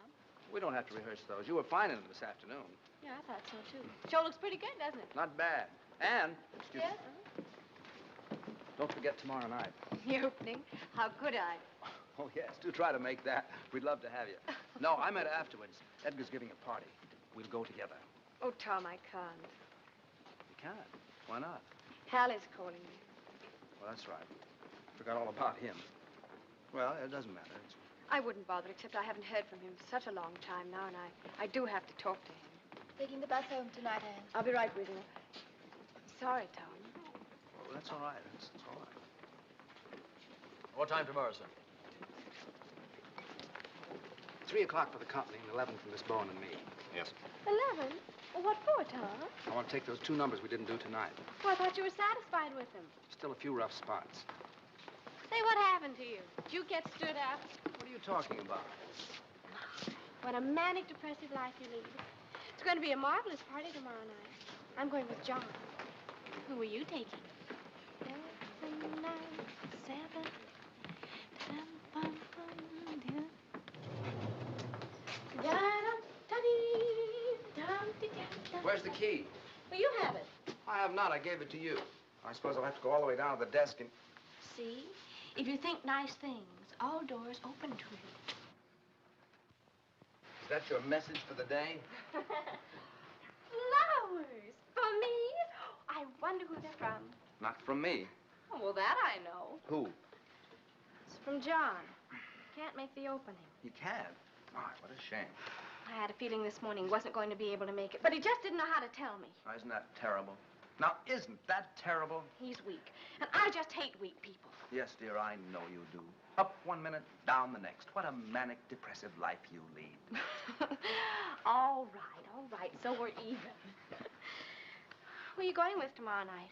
[SPEAKER 2] We don't have to rehearse those. You were fine in them this afternoon.
[SPEAKER 3] Yeah, I thought so, too. Show looks pretty good, doesn't it?
[SPEAKER 2] Not bad. And, excuse
[SPEAKER 3] Yes?
[SPEAKER 2] me, don't forget tomorrow night.
[SPEAKER 11] The opening? How could I?
[SPEAKER 2] Oh, yes, do try to make that. We'd love to have you. No, I meant afterwards. Edgar's giving a party. We'll go together.
[SPEAKER 11] Oh, Tom, I can't.
[SPEAKER 2] You can't. Why not?
[SPEAKER 11] Hal is calling me.
[SPEAKER 2] Well, that's right. Forgot all about him. Well, it doesn't matter.
[SPEAKER 11] I wouldn't bother, except I haven't heard from him for such a long time now, and I do have to talk to him.
[SPEAKER 3] Taking the bus home tonight, Anne.
[SPEAKER 11] I'll be right with you. Sorry, Tom.
[SPEAKER 2] Well, that's all right. That's all right.
[SPEAKER 10] What time tomorrow, sir?
[SPEAKER 2] 3 o'clock for the company and 11 for Miss Bowen and me.
[SPEAKER 10] Yes.
[SPEAKER 3] 11? Well, what for, Tom?
[SPEAKER 2] I want to take those two numbers we didn't do tonight.
[SPEAKER 3] Oh, I thought you were satisfied with them.
[SPEAKER 2] Still a few rough spots.
[SPEAKER 3] Say, what happened to you? Did you get stood up?
[SPEAKER 2] What are you talking about?
[SPEAKER 3] What a manic, depressive life you lead. It's going to be a marvelous party tomorrow night. I'm going with John. Who are you taking? 7, 9, 7.
[SPEAKER 2] Where's the key?
[SPEAKER 3] Well, you have it.
[SPEAKER 2] I have not. I gave it to you. I suppose I'll have to go all the way down to the desk and...
[SPEAKER 3] See? If you think nice things, all doors open to you.
[SPEAKER 2] Is that your message for the day?
[SPEAKER 3] Flowers for me? I wonder who they're from.
[SPEAKER 2] Not from me.
[SPEAKER 3] Oh, well, that I know.
[SPEAKER 2] Who?
[SPEAKER 3] It's from John. Can't make the opening.
[SPEAKER 2] He can't. My, what a shame.
[SPEAKER 3] I had a feeling this morning he wasn't going to be able to make it, but he just didn't know how to tell me.
[SPEAKER 2] Now, isn't that terrible? Now, isn't that terrible?
[SPEAKER 3] He's weak, and I just hate weak people.
[SPEAKER 2] Yes, dear, I know you do. Up 1 minute, down the next. What a manic, depressive life you lead.
[SPEAKER 3] All right, so we're even. Who are you going with tomorrow night?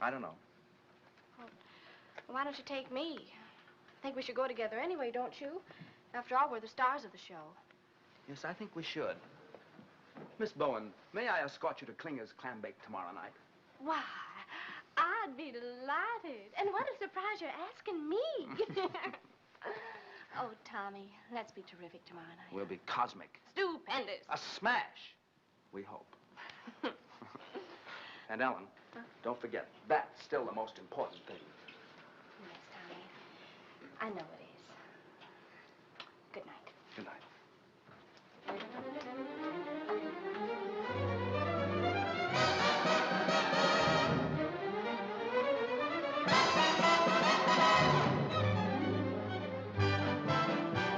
[SPEAKER 2] I don't know.
[SPEAKER 3] Well, why don't you take me? I think we should go together anyway, don't you? After all, we're the stars of the show.
[SPEAKER 2] Yes, I think we should. Miss Bowen, may I escort you to Klinger's Clam Bake tomorrow night?
[SPEAKER 3] Why, I'd be delighted. And what a surprise you're asking me. Oh, Tommy, let's be terrific tomorrow night.
[SPEAKER 2] We'll be cosmic.
[SPEAKER 3] Stupendous.
[SPEAKER 2] A smash, we hope. And Ellen, don't forget, that's still the most important thing.
[SPEAKER 3] Yes, Tommy. I know it is. Good night.
[SPEAKER 2] Good night.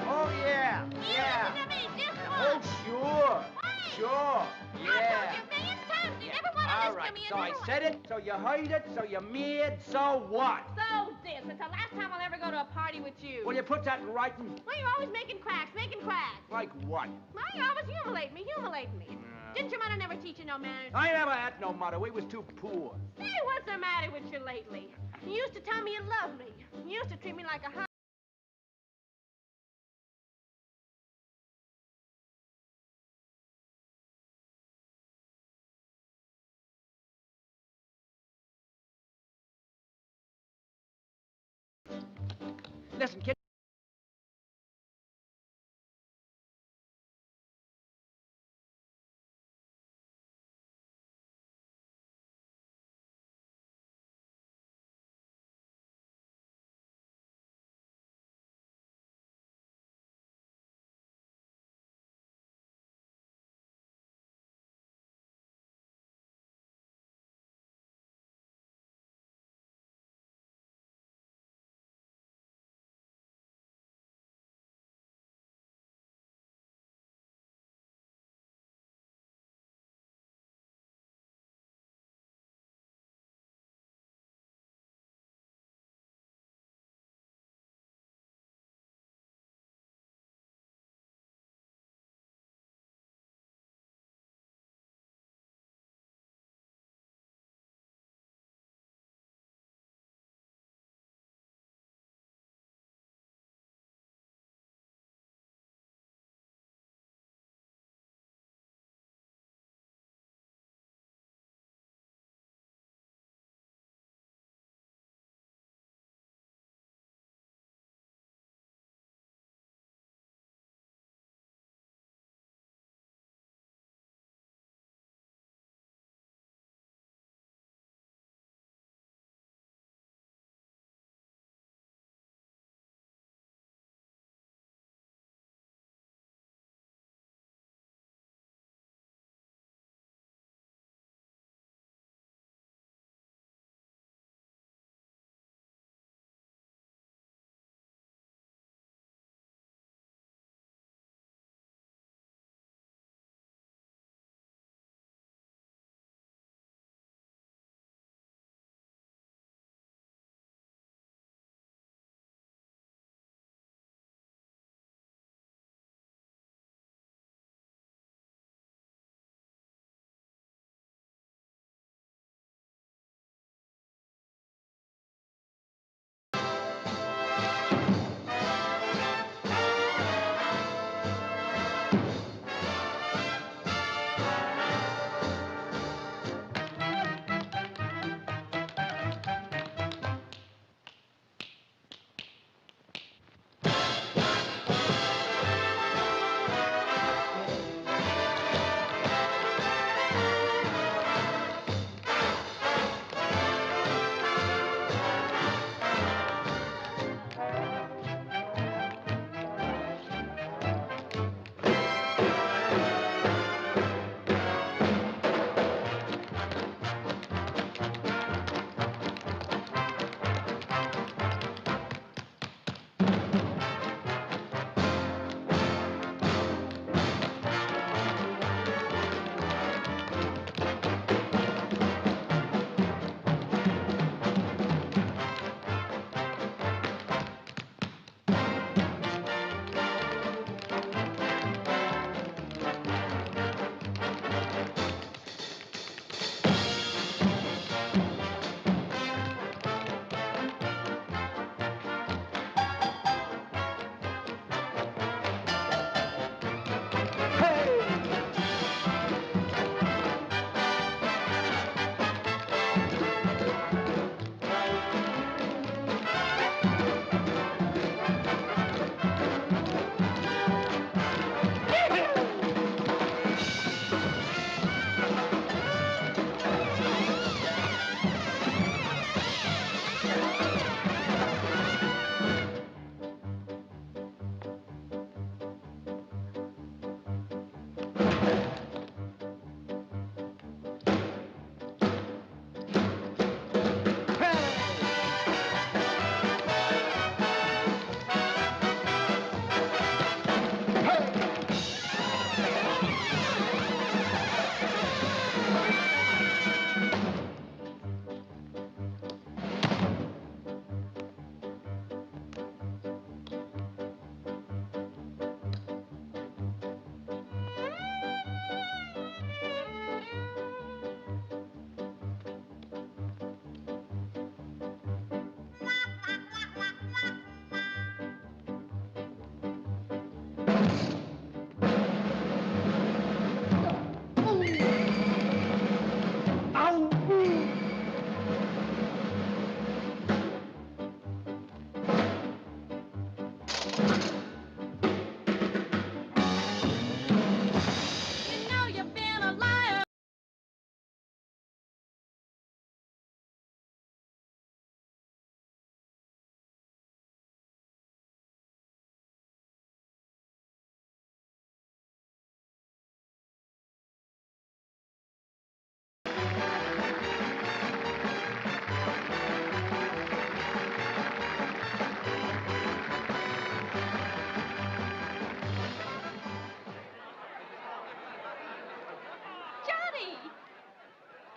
[SPEAKER 15] Oh, yeah. Yeah. Oh, sure. Sure. Yeah. All right, so I said it, so you heard it, so you're mad, so what?
[SPEAKER 3] So this. It's the last time I'll ever go to a party with you.
[SPEAKER 15] Will you put that in writing?
[SPEAKER 3] Well, you're always making cracks.
[SPEAKER 15] Like what?
[SPEAKER 3] Well, you always humiliate me. Didn't your mother never teach you no manners?
[SPEAKER 15] I never had no mother. We was too poor.
[SPEAKER 3] Say, what's the matter with you lately? You used to tell me you loved me. You used to treat me like a
[SPEAKER 15] Listen, kid.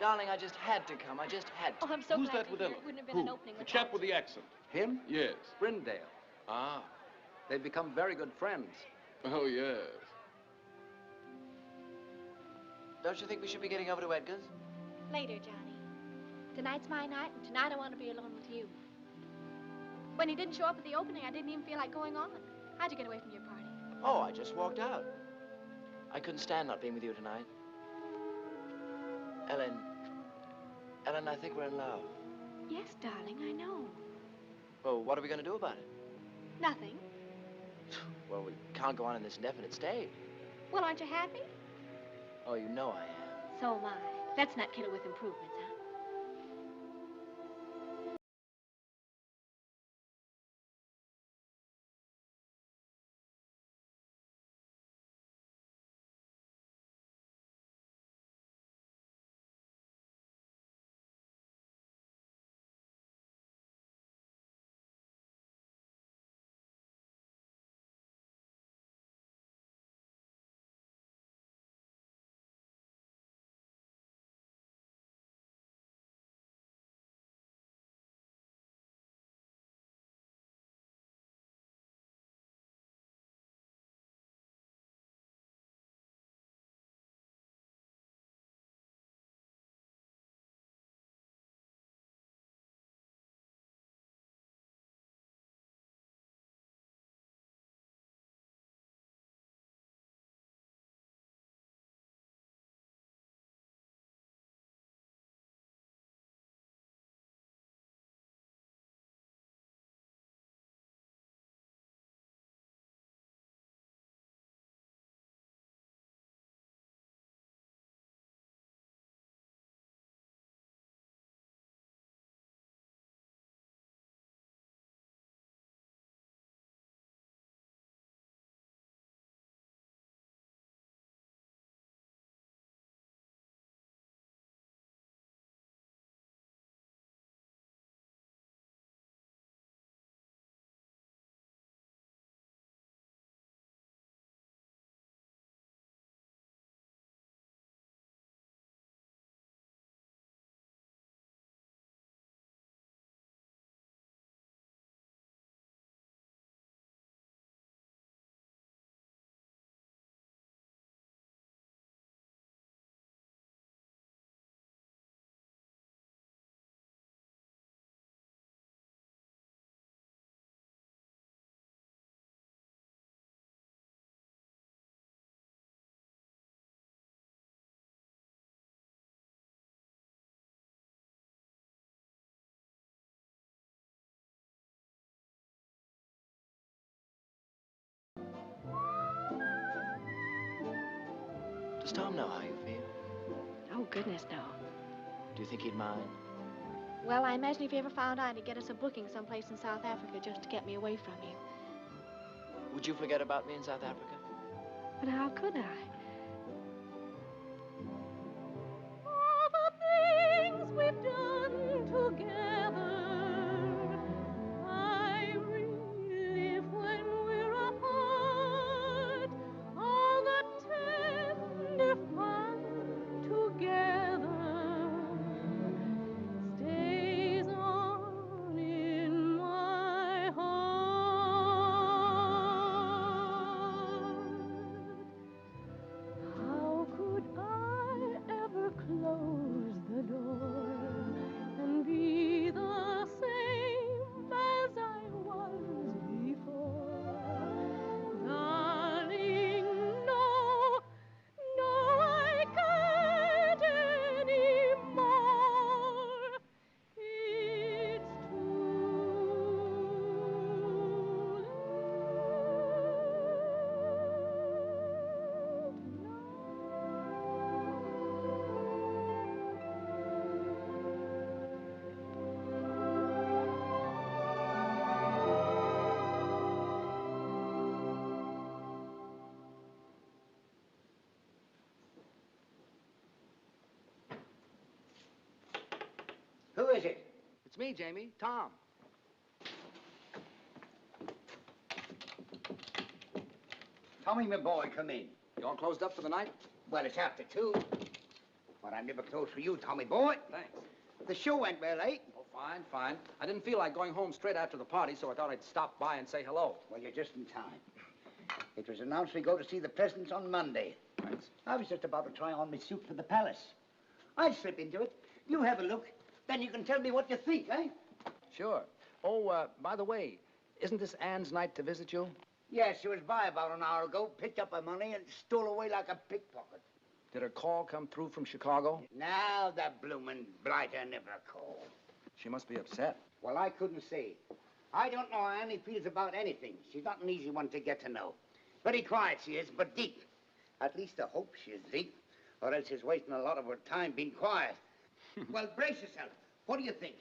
[SPEAKER 9] Darling, I just had to come. I just had to.
[SPEAKER 3] Oh, I'm so
[SPEAKER 8] Who's
[SPEAKER 3] glad
[SPEAKER 8] that
[SPEAKER 3] to
[SPEAKER 8] with
[SPEAKER 3] hear
[SPEAKER 8] Ellen?
[SPEAKER 3] it wouldn't have been an opening
[SPEAKER 8] The
[SPEAKER 3] without
[SPEAKER 8] chap with the accent.
[SPEAKER 2] Him?
[SPEAKER 8] Yes.
[SPEAKER 2] Brindale.
[SPEAKER 8] Ah.
[SPEAKER 2] They've become very good friends.
[SPEAKER 8] Oh, yes.
[SPEAKER 9] Don't you think we should be getting over to Edgar's?
[SPEAKER 3] Later, Johnny. Tonight's my night, and tonight I want to be alone with you. When he didn't show up at the opening, I didn't even feel like going on. How'd you get away from your party?
[SPEAKER 9] Oh, I just walked out. I couldn't stand not being with you tonight. Ellen, I think we're in love.
[SPEAKER 3] Yes, darling, I know.
[SPEAKER 9] Well, what are we going to do about it?
[SPEAKER 3] Nothing.
[SPEAKER 9] Well, we can't go on in this indefinite state.
[SPEAKER 3] Well, aren't you happy?
[SPEAKER 9] Oh, you know I am.
[SPEAKER 3] So am I. Let's not kid her with improvements, huh?
[SPEAKER 9] Does Tom know how you feel?
[SPEAKER 3] Oh, goodness, no.
[SPEAKER 9] Do you think he'd mind?
[SPEAKER 3] Well, I imagine if he ever found out, he'd get us a booking someplace in South Africa just to get me away from you.
[SPEAKER 9] Would you forget about me in South Africa?
[SPEAKER 3] But how could I?
[SPEAKER 14] All the things we've done together, I relive when we're apart. All the tender fun together stays on in my heart. How could I ever close the door and be the same as I was before? Darling, no, no, I can't anymore. It's
[SPEAKER 12] Who is it?
[SPEAKER 2] It's me, Jamie. Tom.
[SPEAKER 12] Tommy, my boy, come in.
[SPEAKER 2] You all closed up for the night?
[SPEAKER 12] Well, it's after 2. What I'm never close for you, Tommy boy.
[SPEAKER 2] Thanks.
[SPEAKER 12] The show went well, eh?
[SPEAKER 2] Oh, fine, fine. I didn't feel like going home straight after the party, so I thought I'd stop by and say hello.
[SPEAKER 12] Well, you're just in time. It was announced we go to see the presidents on Monday.
[SPEAKER 2] Thanks.
[SPEAKER 12] I was just about to try on my suit for the palace. I'll slip into it. You have a look. Then you can tell me what you think, eh?
[SPEAKER 2] Sure. Oh, by the way, isn't this Anne's night to visit you?
[SPEAKER 12] Yes, she was by about an hour ago, picked up her money, and stole away like a pickpocket.
[SPEAKER 2] Did her call come through from Chicago?
[SPEAKER 12] Now the bloomin' blighter never called.
[SPEAKER 2] She must be upset.
[SPEAKER 12] Well, I couldn't say. I don't know how Annie feels about anything. She's not an easy one to get to know. Very quiet she is, but deep. At least I hope she is deep, or else she's wasting a lot of her time being quiet. Well, brace yourself. What do you think?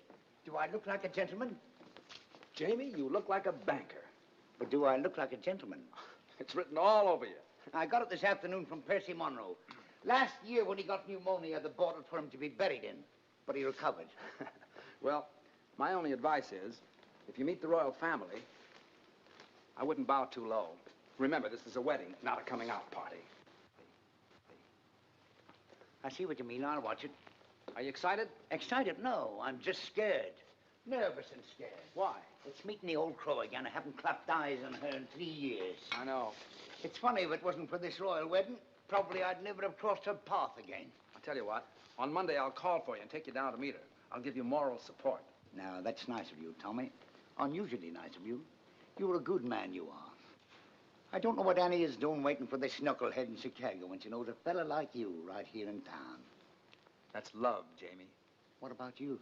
[SPEAKER 12] Do I look like a gentleman?
[SPEAKER 2] Jamie, you look like a banker.
[SPEAKER 12] But do I look like a gentleman?
[SPEAKER 2] It's written all over you.
[SPEAKER 12] I got it this afternoon from Percy Monroe. Last year, when he got pneumonia, they bought it for him to be buried in. But he recovered.
[SPEAKER 2] Well, my only advice is, if you meet the royal family, I wouldn't bow too low. Remember, this is a wedding, not a coming-out party.
[SPEAKER 12] I see what you mean. I'll watch it.
[SPEAKER 2] Are you excited?
[SPEAKER 12] Excited? No, I'm just scared. Nervous and scared.
[SPEAKER 2] Why?
[SPEAKER 12] It's meeting the old crow again. I haven't clapped eyes on her in 3 years.
[SPEAKER 2] I know.
[SPEAKER 12] It's funny, if it wasn't for this royal wedding, probably I'd never have crossed her path again.
[SPEAKER 2] I'll tell you what. On Monday, I'll call for you and take you down to meet her. I'll give you moral support.
[SPEAKER 12] Now, that's nice of you, Tommy. Unusually nice of you. You're a good man, you are. I don't know what Annie is doing waiting for this knucklehead in Chicago when she knows a fella like you right here in town.
[SPEAKER 2] That's love, Jamie.
[SPEAKER 12] What about you?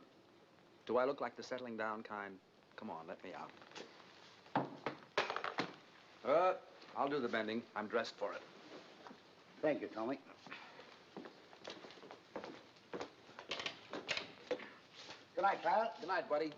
[SPEAKER 2] Do I look like the settling down kind? Come on, let me out. I'll do the bending. I'm dressed for it.
[SPEAKER 12] Thank you, Tommy. Good night, Clara.
[SPEAKER 2] Good night, buddy.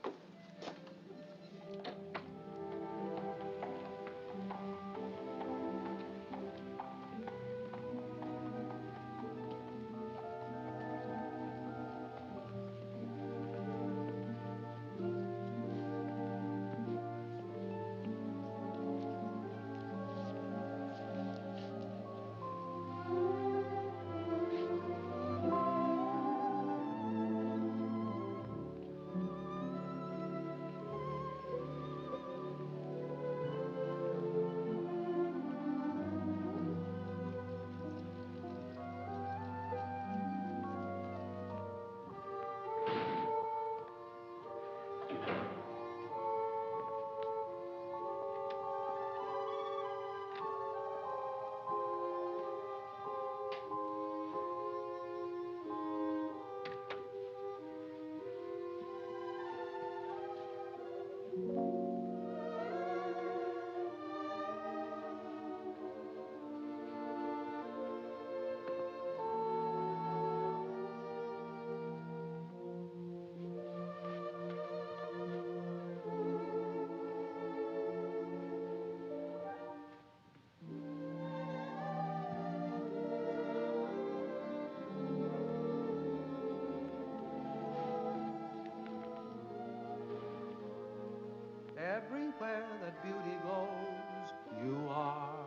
[SPEAKER 1] Everywhere that beauty glows, you are.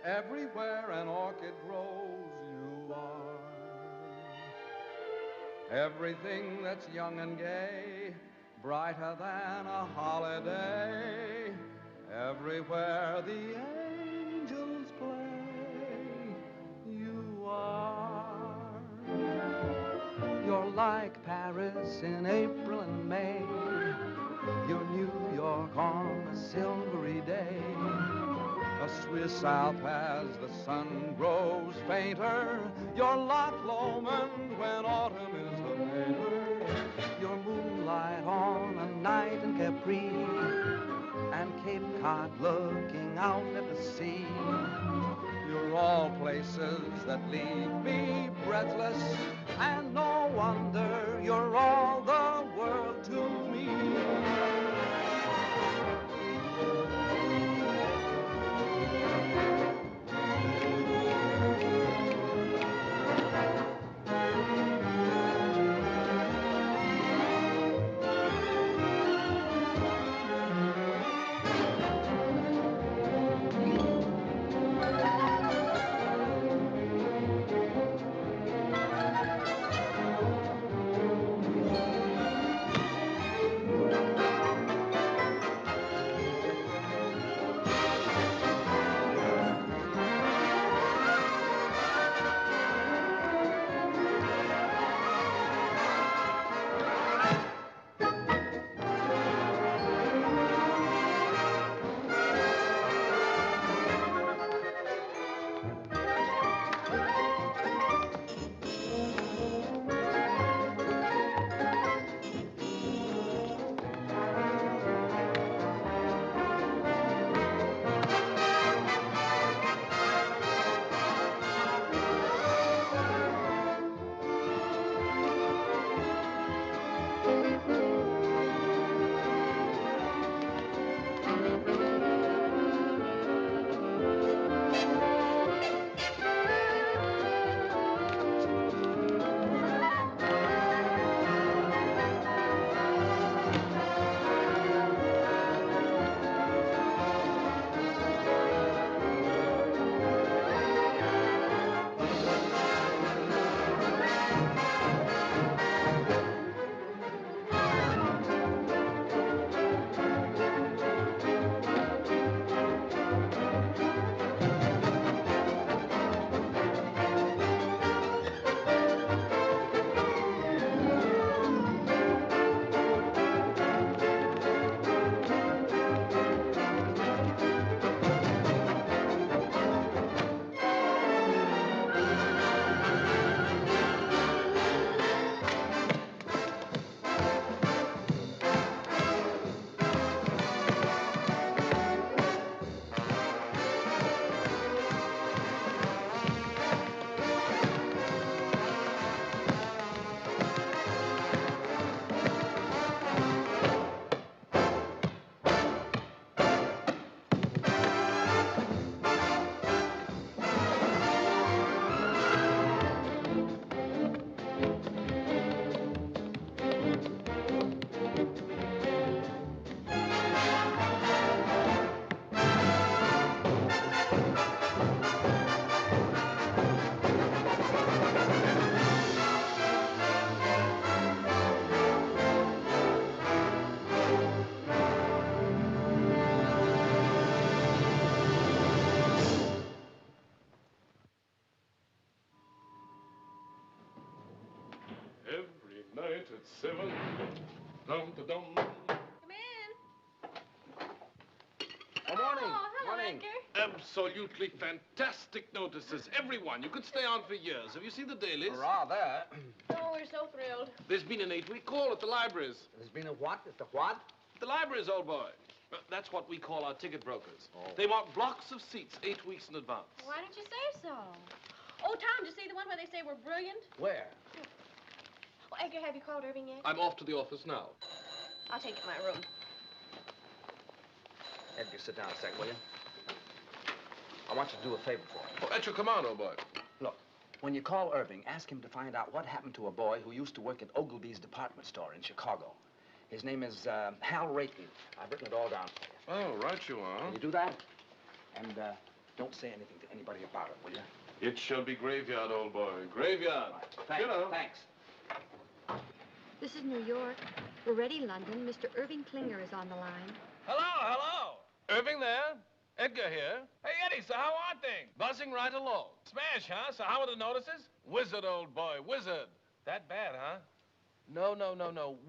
[SPEAKER 1] Everywhere an orchid grows, you are. Everything that's young and gay, brighter than a holiday. Everywhere the angels play, you are. You're like Paris in April and May. You're New York on a silvery day. A Swiss Alp as the sun grows fainter. You're Loch Lomond when autumn is the mater. You're moonlight on a night in Capri, and Cape Cod looking out at the sea. You're all places that leave me breathless, and no wonder you're all the world to me.
[SPEAKER 8] 7. Dum-da-dum.
[SPEAKER 3] Come in.
[SPEAKER 8] Good morning.
[SPEAKER 3] Oh, hello,
[SPEAKER 8] Morning.
[SPEAKER 3] Edgar.
[SPEAKER 8] Absolutely fantastic notices. Everyone. You could stay on for years. Have you seen the dailies?
[SPEAKER 2] Rather.
[SPEAKER 3] Oh, we're so thrilled.
[SPEAKER 8] There's been an 8-week call at the libraries.
[SPEAKER 2] There's been a what? At the what?
[SPEAKER 8] The libraries, old boy. That's what we call our ticket brokers.
[SPEAKER 2] Oh.
[SPEAKER 8] They want blocks of seats 8 weeks in advance.
[SPEAKER 3] Why didn't you say so? Oh, Tom, did you see the one where they say we're brilliant?
[SPEAKER 2] Where?
[SPEAKER 3] Oh, Edgar, have you called Irving yet?
[SPEAKER 8] I'm off to the office now.
[SPEAKER 3] I'll take you to my room.
[SPEAKER 2] Edgar, sit down a sec, will you? I want you to do a favor for me.
[SPEAKER 8] Oh, at your command, old boy.
[SPEAKER 2] Look, when you call Irving, ask him to find out what happened to a boy who used to work at Ogilvy's department store in Chicago. His name is Hal Rayton. I've written it all down for you.
[SPEAKER 8] Oh, right you are.
[SPEAKER 2] Can you do that? And don't say anything to anybody about it, will you?
[SPEAKER 8] It shall be graveyard, old boy. Graveyard.
[SPEAKER 2] Thanks.
[SPEAKER 8] You know.
[SPEAKER 2] Thanks.
[SPEAKER 11] This is New York. We're ready, London. Mr. Irving Klinger is on the line.
[SPEAKER 8] Hello, hello. Irving there. Edgar here. Hey, Eddie, so how are things? Buzzing right along. Smash, huh? So how are the notices? Wizard, old boy, wizard. That bad, huh? No.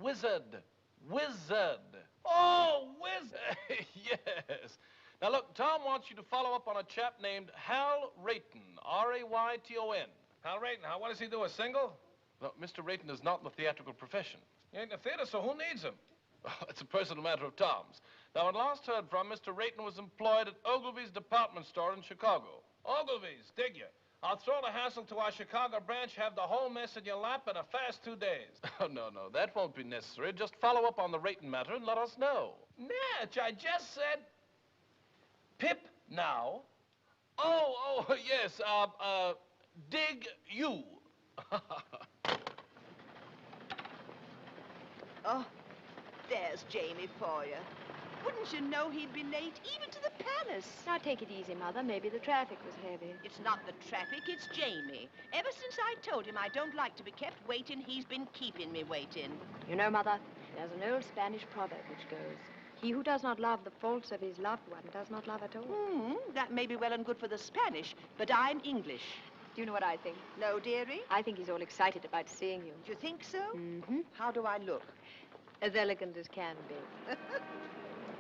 [SPEAKER 8] Wizard. Wizard. Oh, wizard. Yes. Now, look, Tom wants you to follow up on a chap named Hal Rayton, R-A-Y-T-O-N. Hal Rayton, what does he do, a single? No, Mr. Rayton is not in the theatrical profession. He ain't in the theater, so who needs him? Oh, it's a personal matter of Tom's. Now, when last heard from, Mr. Rayton was employed at Ogilvy's department store in Chicago. Ogilvy's, dig you? I'll throw the hassle to our Chicago branch, have the whole mess in your lap in a fast 2 days. Oh, no, that won't be necessary. Just follow up on the Rayton matter and let us know. Natch, I just said... Pip now. Oh, yes, dig you.
[SPEAKER 16] Oh, there's Jamie for you. Wouldn't you know he'd be late, even to the palace?
[SPEAKER 11] Now, take it easy, Mother. Maybe the traffic was heavy.
[SPEAKER 16] It's not the traffic, it's Jamie. Ever since I told him I don't like to be kept waiting, he's been keeping me waiting.
[SPEAKER 11] You know, Mother, there's an old Spanish proverb which goes, he who does not love the faults of his loved one does not love at all.
[SPEAKER 16] That may be well and good for the Spanish, but I'm English.
[SPEAKER 11] Do you know what I think?
[SPEAKER 16] No, dearie?
[SPEAKER 11] I think he's all excited about seeing you.
[SPEAKER 16] Do you think so?
[SPEAKER 11] Mm-hmm.
[SPEAKER 16] How do I look?
[SPEAKER 11] As elegant as can be.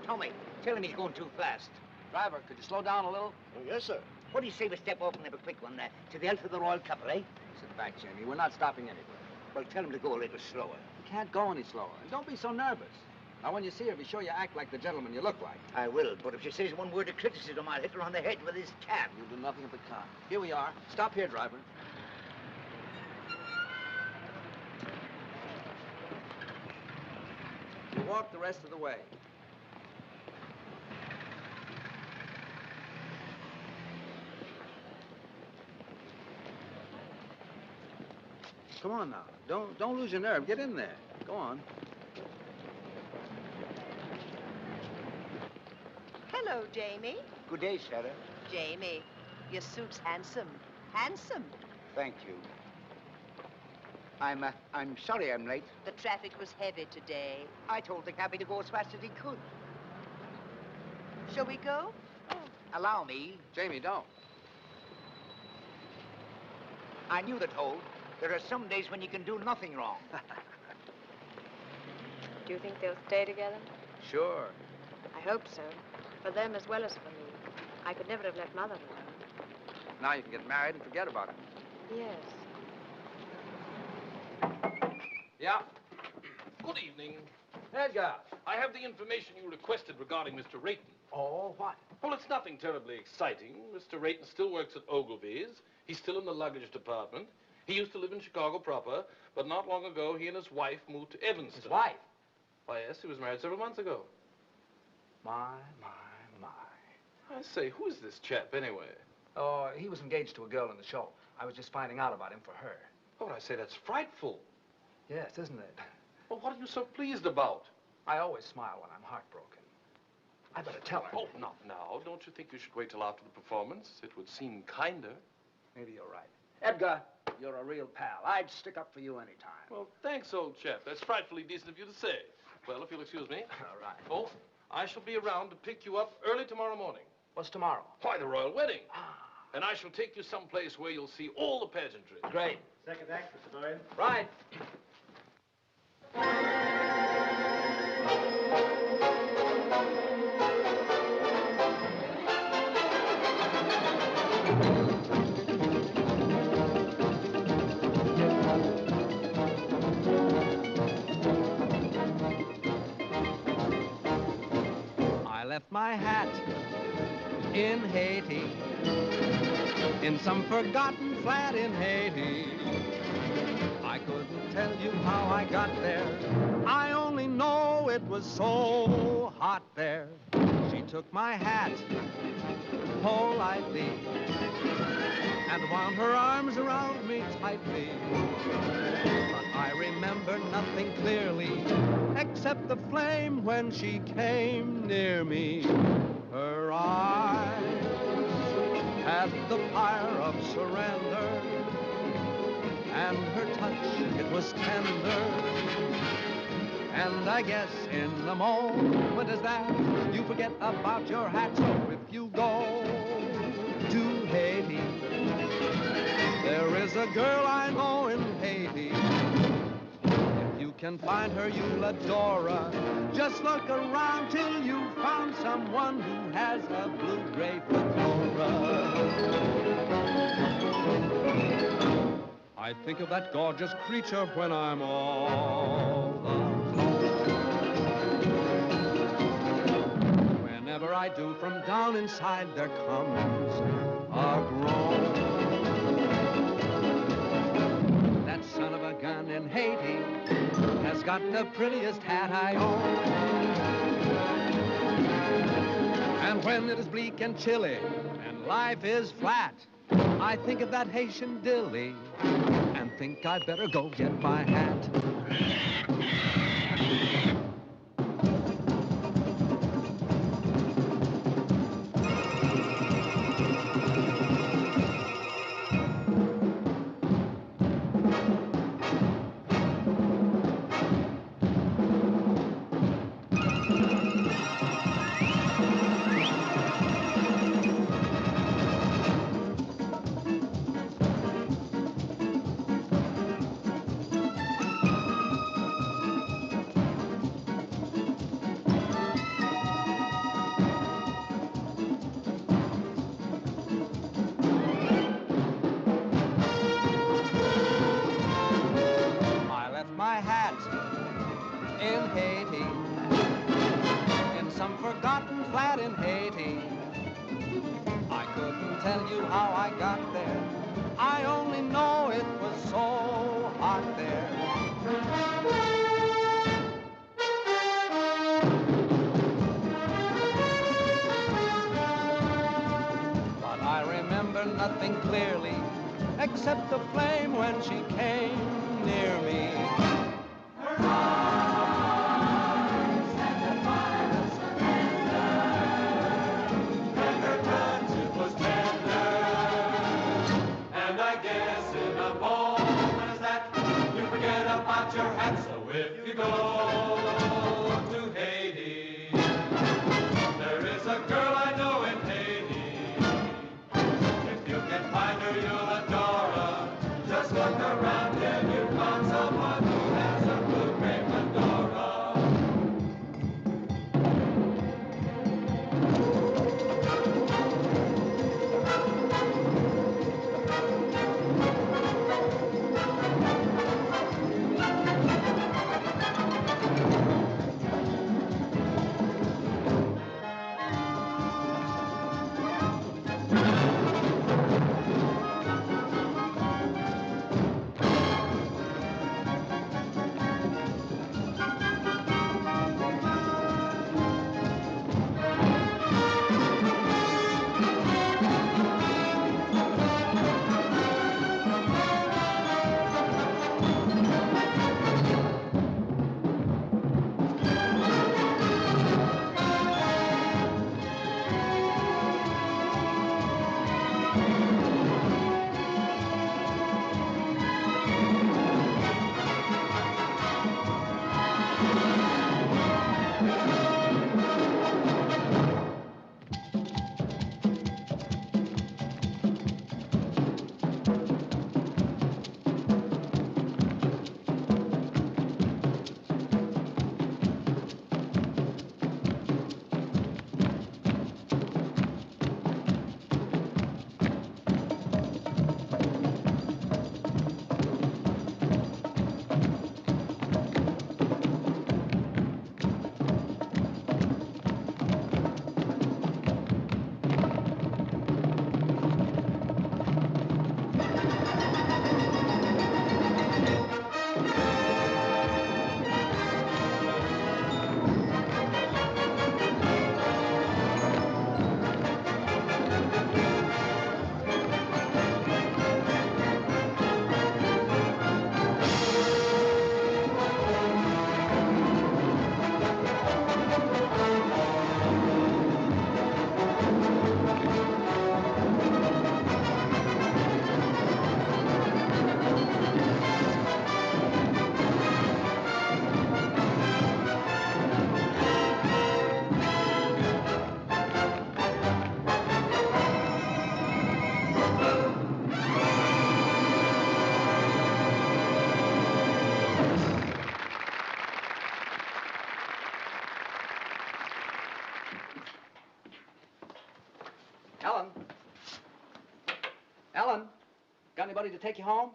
[SPEAKER 12] Tommy, tell him he's going too fast.
[SPEAKER 2] Driver, could you slow down a little?
[SPEAKER 5] Oh, yes, sir.
[SPEAKER 12] What do you say we step off and have a quick one to the health of the royal couple, eh?
[SPEAKER 2] Sit back, Jamie. We're not stopping anywhere.
[SPEAKER 12] Well, tell him to go a little slower.
[SPEAKER 2] You can't go any slower. And don't be so nervous. Now, when you see her, be sure you act like the gentleman you look like.
[SPEAKER 12] I will, but if she says one word of criticism, I'll hit her on the head with this cab.
[SPEAKER 2] You'll do nothing of the kind. Here we are. Stop here, driver. You walk the rest of the way. Come on now. Don't lose your nerve. Get in there. Go on.
[SPEAKER 16] Hello, Jamie.
[SPEAKER 12] Good day, Sarah.
[SPEAKER 16] Jamie, your suit's handsome. Handsome.
[SPEAKER 12] Thank you. I'm sorry I'm late.
[SPEAKER 16] The traffic was heavy today.
[SPEAKER 12] I told the cabby to go as fast as he could.
[SPEAKER 16] Shall we go?
[SPEAKER 12] Allow me.
[SPEAKER 2] Jamie, don't.
[SPEAKER 12] I knew the toll. There are some days when you can do nothing wrong.
[SPEAKER 11] Do you think they'll stay together?
[SPEAKER 2] Sure.
[SPEAKER 11] I hope so. For them as well as for me. I could never have left Mother alone.
[SPEAKER 2] Now you can get married and forget about it.
[SPEAKER 11] Yes.
[SPEAKER 2] Yeah?
[SPEAKER 8] Good evening.
[SPEAKER 2] Edgar.
[SPEAKER 8] I have the information you requested regarding Mr. Rayton.
[SPEAKER 2] Oh, what?
[SPEAKER 8] Well, it's nothing terribly exciting. Mr. Rayton still works at Ogilvy's. He's still in the luggage department. He used to live in Chicago proper, but not long ago, he and his wife moved to Evanston.
[SPEAKER 2] His wife?
[SPEAKER 8] Why, yes, he was married several months ago.
[SPEAKER 2] My.
[SPEAKER 8] I say, who is this chap, anyway?
[SPEAKER 2] Oh, he was engaged to a girl in the show. I was just finding out about him for her.
[SPEAKER 8] Oh, I say, that's frightful.
[SPEAKER 2] Yes, isn't it?
[SPEAKER 8] Well, what are you so pleased about?
[SPEAKER 2] I always smile when I'm heartbroken. I better tell her.
[SPEAKER 8] Oh, not now. Don't you think you should wait till after the performance? It would seem kinder.
[SPEAKER 2] Maybe you're right. Edgar, you're a real pal. I'd stick up for you any time.
[SPEAKER 8] Well, thanks, old chap. That's frightfully decent of you to say. Well, if you'll excuse me.
[SPEAKER 2] All right.
[SPEAKER 8] Oh, I shall be around to pick you up early tomorrow morning.
[SPEAKER 2] What's tomorrow?
[SPEAKER 8] Why, the royal wedding. And I shall take you someplace where you'll see all the pageantry.
[SPEAKER 2] Great.
[SPEAKER 5] Second act, Mr. Boyd.
[SPEAKER 2] Right.
[SPEAKER 1] I left my hat in Haiti, in some forgotten flat in Haiti. I couldn't tell you how I got there. I only know it was so hot there. She took my hat politely and wound her arms around me tightly. But I remember nothing clearly except the flame when she came near me. Her eyes had the fire of surrender, and her touch, it was tender. And I guess in the moment as that, you forget about your hat. So if you go to Haiti, there is a girl I know in Haiti. If you can find her, you'll adore her. Just look around till you found someone who has a blue-gray fedora. I think of that gorgeous creature when I'm all alone. Whenever I do, from down inside there comes a groan. That son of a gun in Haiti has got the prettiest hat I own. And when it is bleak and chilly and life is flat, I think of that Haitian dilly and think I'd better go get my hat. My hat in Haiti, in some forgotten flat in Haiti. I couldn't tell you how I got there. I only know it was so hot there. But I remember nothing clearly except the flame when she came near me. Her eyes had the fire of surrender, and her touch, it was tender. And I guess in a moment as that, you forget about your hat. So if you go to Haiti, there is a girl I know in Haiti. If you can find her, you'll adore her. Just look around till you found someone who has a blue-gray fedora.
[SPEAKER 2] Got anybody to take you home?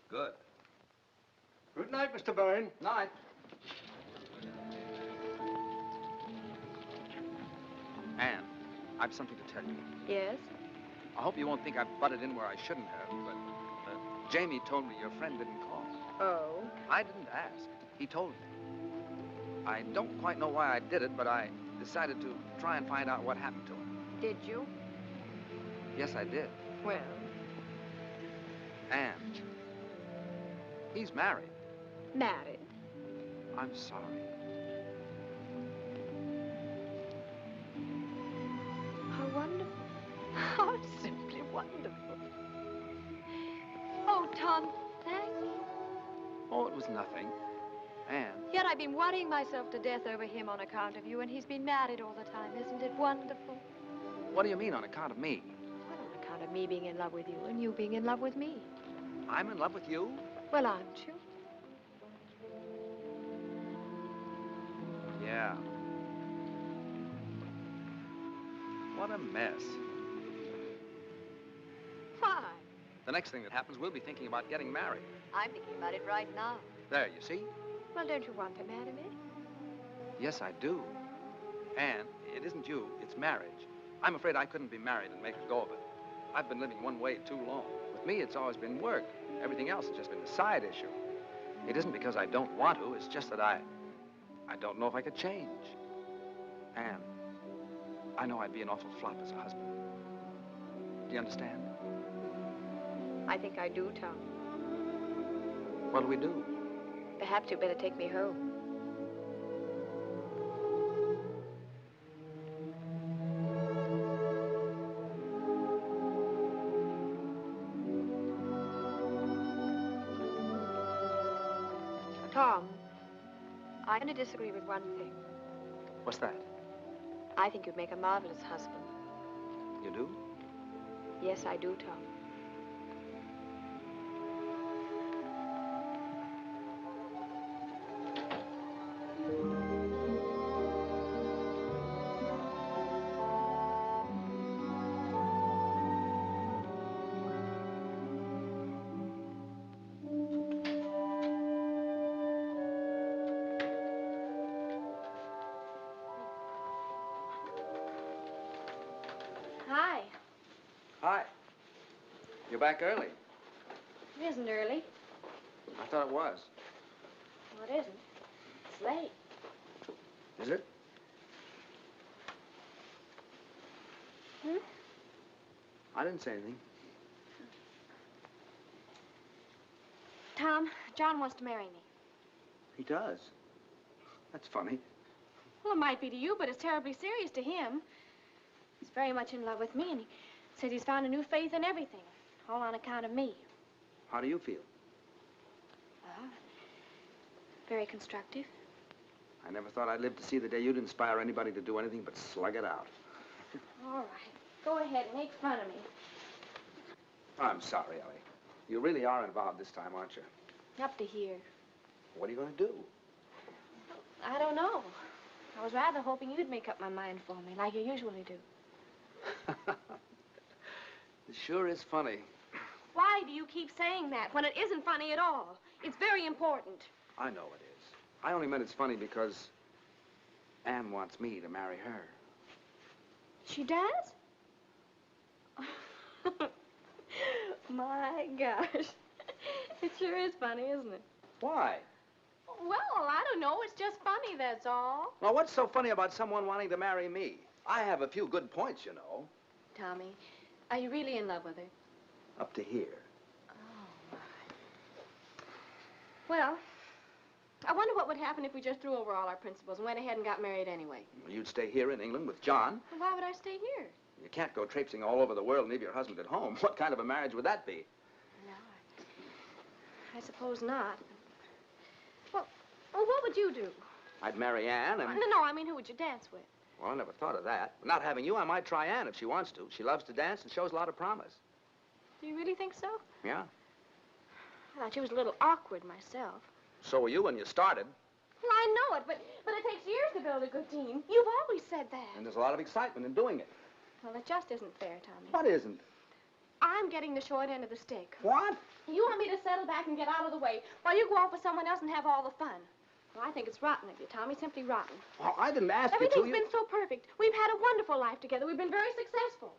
[SPEAKER 2] Good.
[SPEAKER 15] Good night, Mr. Byrne.
[SPEAKER 2] Night. Anne, I've something to tell you.
[SPEAKER 11] Yes?
[SPEAKER 2] I hope you won't think I butted in where I shouldn't have, but Jamie told me your friend didn't call.
[SPEAKER 11] Oh?
[SPEAKER 2] I didn't ask. He told me. I don't quite know why I did it, but I decided to try and find out what happened to him.
[SPEAKER 11] Did you?
[SPEAKER 2] Yes, I did.
[SPEAKER 11] Well?
[SPEAKER 2] Anne, he's married.
[SPEAKER 11] Married?
[SPEAKER 2] I'm sorry.
[SPEAKER 11] How wonderful. How simply wonderful. Oh, Tom, thank you.
[SPEAKER 2] Oh, it was nothing. Anne.
[SPEAKER 11] Yet I've been worrying myself to death over him on account of you, and he's been married all the time. Isn't it wonderful?
[SPEAKER 2] What do you mean, on account of me?
[SPEAKER 11] Well, on account of me being in love with you and you being in love with me.
[SPEAKER 2] I'm in love with you?
[SPEAKER 11] Well, aren't you?
[SPEAKER 2] Yeah. What a mess.
[SPEAKER 11] Why?
[SPEAKER 2] The next thing that happens, we'll be thinking about getting married.
[SPEAKER 11] I'm thinking about it right now.
[SPEAKER 2] There, you see?
[SPEAKER 11] Well, don't you want to marry me?
[SPEAKER 2] Yes, I do. Anne, it isn't you, it's marriage. I'm afraid I couldn't be married and make a go of it. I've been living one way too long. With me, it's always been work. Everything else has just been a side issue. It isn't because I don't want to, it's just that I don't know if I could change. Anne, I know I'd be an awful flop as a husband. Do you understand?
[SPEAKER 11] I think I do, Tom.
[SPEAKER 2] What do we do?
[SPEAKER 11] Perhaps you'd better take me home. Tom, I only disagree with one thing.
[SPEAKER 2] What's that?
[SPEAKER 11] I think you'd make a marvelous husband.
[SPEAKER 2] You do?
[SPEAKER 11] Yes, I do, Tom.
[SPEAKER 3] Hi.
[SPEAKER 2] Hi. You're back early.
[SPEAKER 3] It isn't early.
[SPEAKER 2] I thought it was.
[SPEAKER 3] Well, it isn't. It's late.
[SPEAKER 2] Is it?
[SPEAKER 3] Hmm?
[SPEAKER 2] I didn't say anything.
[SPEAKER 3] Tom, John wants to marry me.
[SPEAKER 2] He does. That's funny.
[SPEAKER 3] Well, it might be to you, but it's terribly serious to him. He's very much in love with me, and he says he's found a new faith in everything, all on account of me.
[SPEAKER 2] How do you feel?
[SPEAKER 3] Well, very constructive.
[SPEAKER 2] I never thought I'd live to see the day you'd inspire anybody to do anything but slug it out.
[SPEAKER 3] All right. Go ahead and make fun of me.
[SPEAKER 2] I'm sorry, Ellie. You really are involved this time, aren't you?
[SPEAKER 3] Up to here.
[SPEAKER 2] What are you going to do?
[SPEAKER 3] I don't know. I was rather hoping you'd make up my mind for me, like you usually do.
[SPEAKER 2] It sure is funny.
[SPEAKER 3] Why do you keep saying that when it isn't funny at all? It's very important.
[SPEAKER 2] I know it is. I only meant it's funny because Anne wants me to marry her.
[SPEAKER 3] She does? My gosh. It sure is funny, isn't it?
[SPEAKER 2] Why?
[SPEAKER 3] Well, I don't know. It's just funny, that's all.
[SPEAKER 2] Well, what's so funny about someone wanting to marry me? I have a few good points, you know.
[SPEAKER 3] Tommy, are you really in love with her?
[SPEAKER 2] Up to here.
[SPEAKER 3] Oh, my. Well, I wonder what would happen if we just threw over all our principles and went ahead and got married anyway.
[SPEAKER 2] Well, you'd stay here in England with John.
[SPEAKER 3] Well, why would I stay here?
[SPEAKER 2] You can't go traipsing all over the world and leave your husband at home. What kind of a marriage would that be?
[SPEAKER 3] No, I suppose not. Well, what would you do?
[SPEAKER 2] I'd marry Anne and...
[SPEAKER 3] No, I mean, who would you dance with?
[SPEAKER 2] Well, I never thought of that. Not having you, I might try Anne if she wants to. She loves to dance and shows a lot of promise.
[SPEAKER 3] Do you really think so?
[SPEAKER 2] Yeah.
[SPEAKER 3] I thought she was a little awkward myself.
[SPEAKER 2] So were you when you started.
[SPEAKER 3] Well, I know it, but it takes years to build a good team. You've always said that.
[SPEAKER 2] And there's a lot of excitement in doing it.
[SPEAKER 3] Well, it just isn't fair, Tommy.
[SPEAKER 2] What isn't?
[SPEAKER 3] I'm getting the short end of the stick.
[SPEAKER 2] What?
[SPEAKER 3] You want me to settle back and get out of the way while you go off with someone else and have all the fun. Well, I think it's rotten of you, Tommy, simply rotten.
[SPEAKER 2] Well, I didn't ask you to.
[SPEAKER 3] Everything's been so perfect. We've had a wonderful life together. We've been very successful.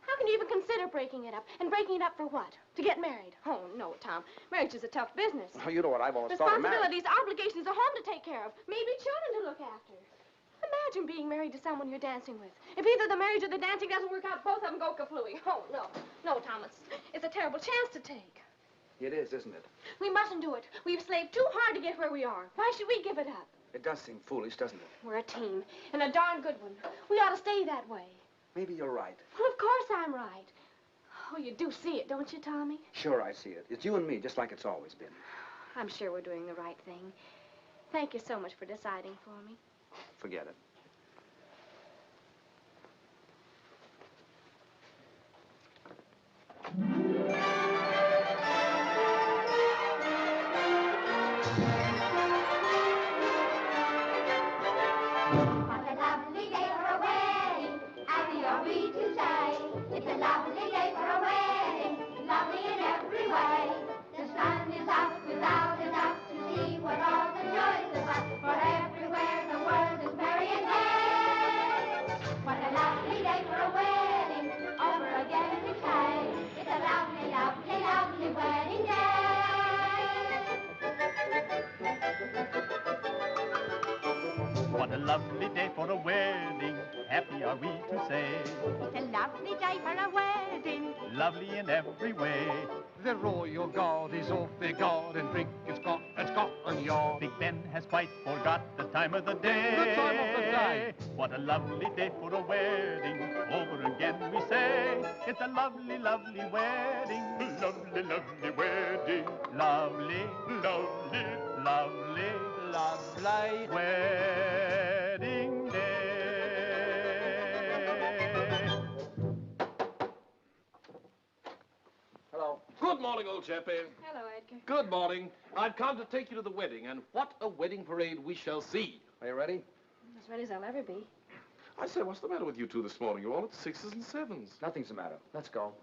[SPEAKER 3] How can you even consider breaking it up? And breaking it up for what? To get married? Oh, no, Tom. Marriage is a tough business.
[SPEAKER 2] Well, you know what I've always thought of marriage.
[SPEAKER 3] Responsibilities, obligations, a home to take care of, maybe children to look after. Imagine being married to someone you're dancing with. If either the marriage or the dancing doesn't work out, both of them go kaflooey. Oh, no. No, Thomas. It's a terrible chance to take.
[SPEAKER 2] It is, isn't it?
[SPEAKER 3] We mustn't do it. We've slaved too hard to get where we are. Why should we give it up?
[SPEAKER 2] It does seem foolish, doesn't it?
[SPEAKER 3] We're a team, and a darn good one. We ought to stay that way.
[SPEAKER 2] Maybe you're right.
[SPEAKER 3] Well, of course I'm right. Oh, you do see it, don't you, Tommy?
[SPEAKER 2] Sure, I see it. It's you and me, just like it's always been.
[SPEAKER 3] I'm sure we're doing the right thing. Thank you so much for deciding for me.
[SPEAKER 2] Forget it.
[SPEAKER 14] What a lovely day for a wedding. Happy are we to say. It's a lovely day for a wedding. Lovely in every way. The sun is out without a doubt to see what all the joys about. For everywhere the world is merry and gay. What a lovely day for a wedding. Over again we say. It's a lovely, lovely, lovely wedding day.
[SPEAKER 17] What a lovely day for a wedding, happy are we to say.
[SPEAKER 14] It's a lovely day for a wedding.
[SPEAKER 17] Lovely in every way.
[SPEAKER 1] The royal guard is off their guard and drink is got at Scotland Yard.
[SPEAKER 17] Big Ben has quite forgot the time of the day.
[SPEAKER 1] The time of the day.
[SPEAKER 17] What a lovely day for a wedding, over again we say. It's a lovely, lovely wedding. Lovely, lovely wedding. Lovely, lovely, lovely, lovely wedding day.
[SPEAKER 8] Hello. Good morning, old chappie.
[SPEAKER 3] Hello, Edgar.
[SPEAKER 8] Good morning. I've come to take you to the wedding, and what a wedding parade we shall see.
[SPEAKER 2] Are you ready?
[SPEAKER 3] As ready as I'll ever be.
[SPEAKER 8] I say, what's the matter with you two this morning? You're all at the 6s and 7s.
[SPEAKER 2] Nothing's the matter. Let's go.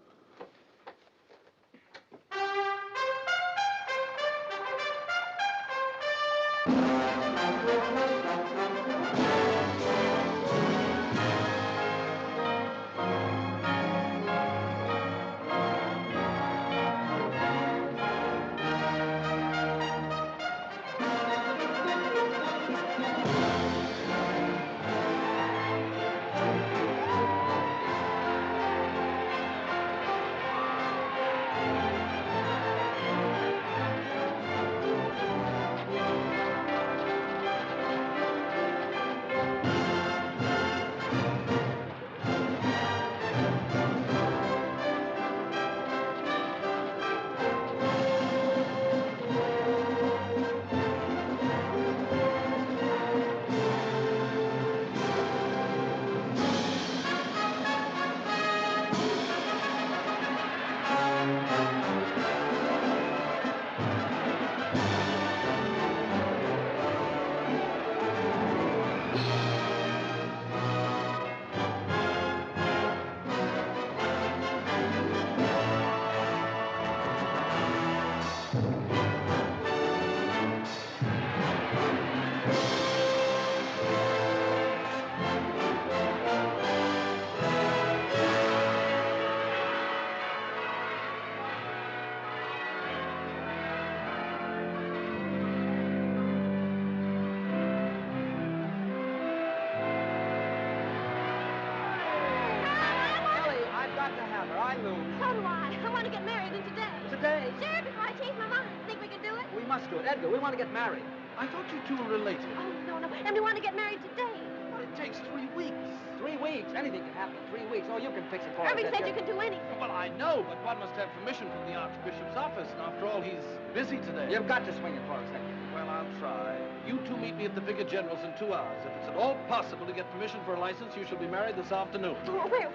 [SPEAKER 3] I lose. So do I. I want to get married today.
[SPEAKER 2] Today?
[SPEAKER 3] Sure, before I change my mind. Think we can do it?
[SPEAKER 2] We must do it. Edgar, we want to get married.
[SPEAKER 8] I thought you two were related.
[SPEAKER 3] Oh, no, no. And we want to get married today.
[SPEAKER 8] Well, it takes 3 weeks.
[SPEAKER 2] 3 weeks? Anything can happen in 3 weeks. Oh, you can fix it for us.
[SPEAKER 3] Irving said you can do anything.
[SPEAKER 8] Well, I know, but one must have permission from the Archbishop's office. And after all, he's busy today.
[SPEAKER 2] You've got to swing it for us, Edgar.
[SPEAKER 8] Well, I'll try. You two meet me at the Vicar General's in 2 hours. If it's at all possible to get permission for a license, you shall be married this afternoon.
[SPEAKER 3] Oh, where?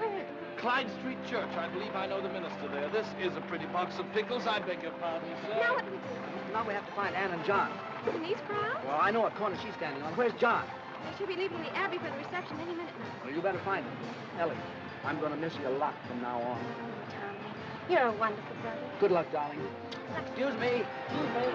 [SPEAKER 8] Clyde Street Church. I believe I know the minister there. This is a pretty box of pickles. I beg your pardon, sir.
[SPEAKER 3] Now what do we do?
[SPEAKER 2] Now we have to find Ann and John.
[SPEAKER 3] In these crowds?
[SPEAKER 2] Well, I know what corner she's standing on. Where's John?
[SPEAKER 3] They should be leaving the Abbey for the reception any minute now.
[SPEAKER 2] Well, you better find him. Ellie, I'm going to miss you a lot from now on.
[SPEAKER 3] Oh, Tommy, you're a wonderful brother.
[SPEAKER 2] Good luck, darling. Excuse me. Excuse me.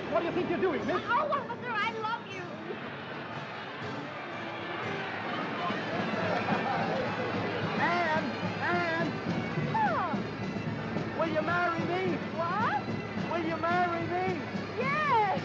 [SPEAKER 15] What do you think you're doing, miss?
[SPEAKER 3] Oh, officer, I love you.
[SPEAKER 15] Anne!
[SPEAKER 3] Oh.
[SPEAKER 15] Will you marry me?
[SPEAKER 3] What?
[SPEAKER 15] Will you marry me?
[SPEAKER 3] Yes.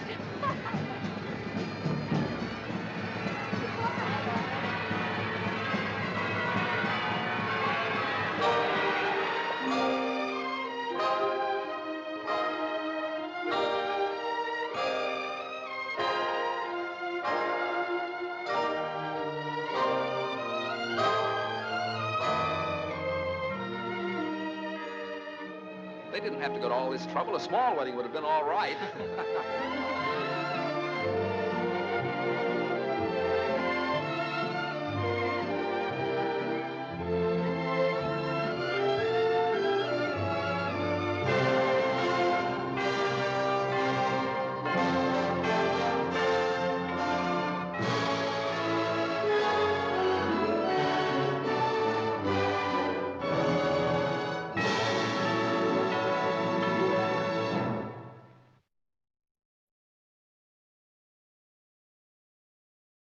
[SPEAKER 2] They didn't have to go to all this trouble. A small wedding would have been all right.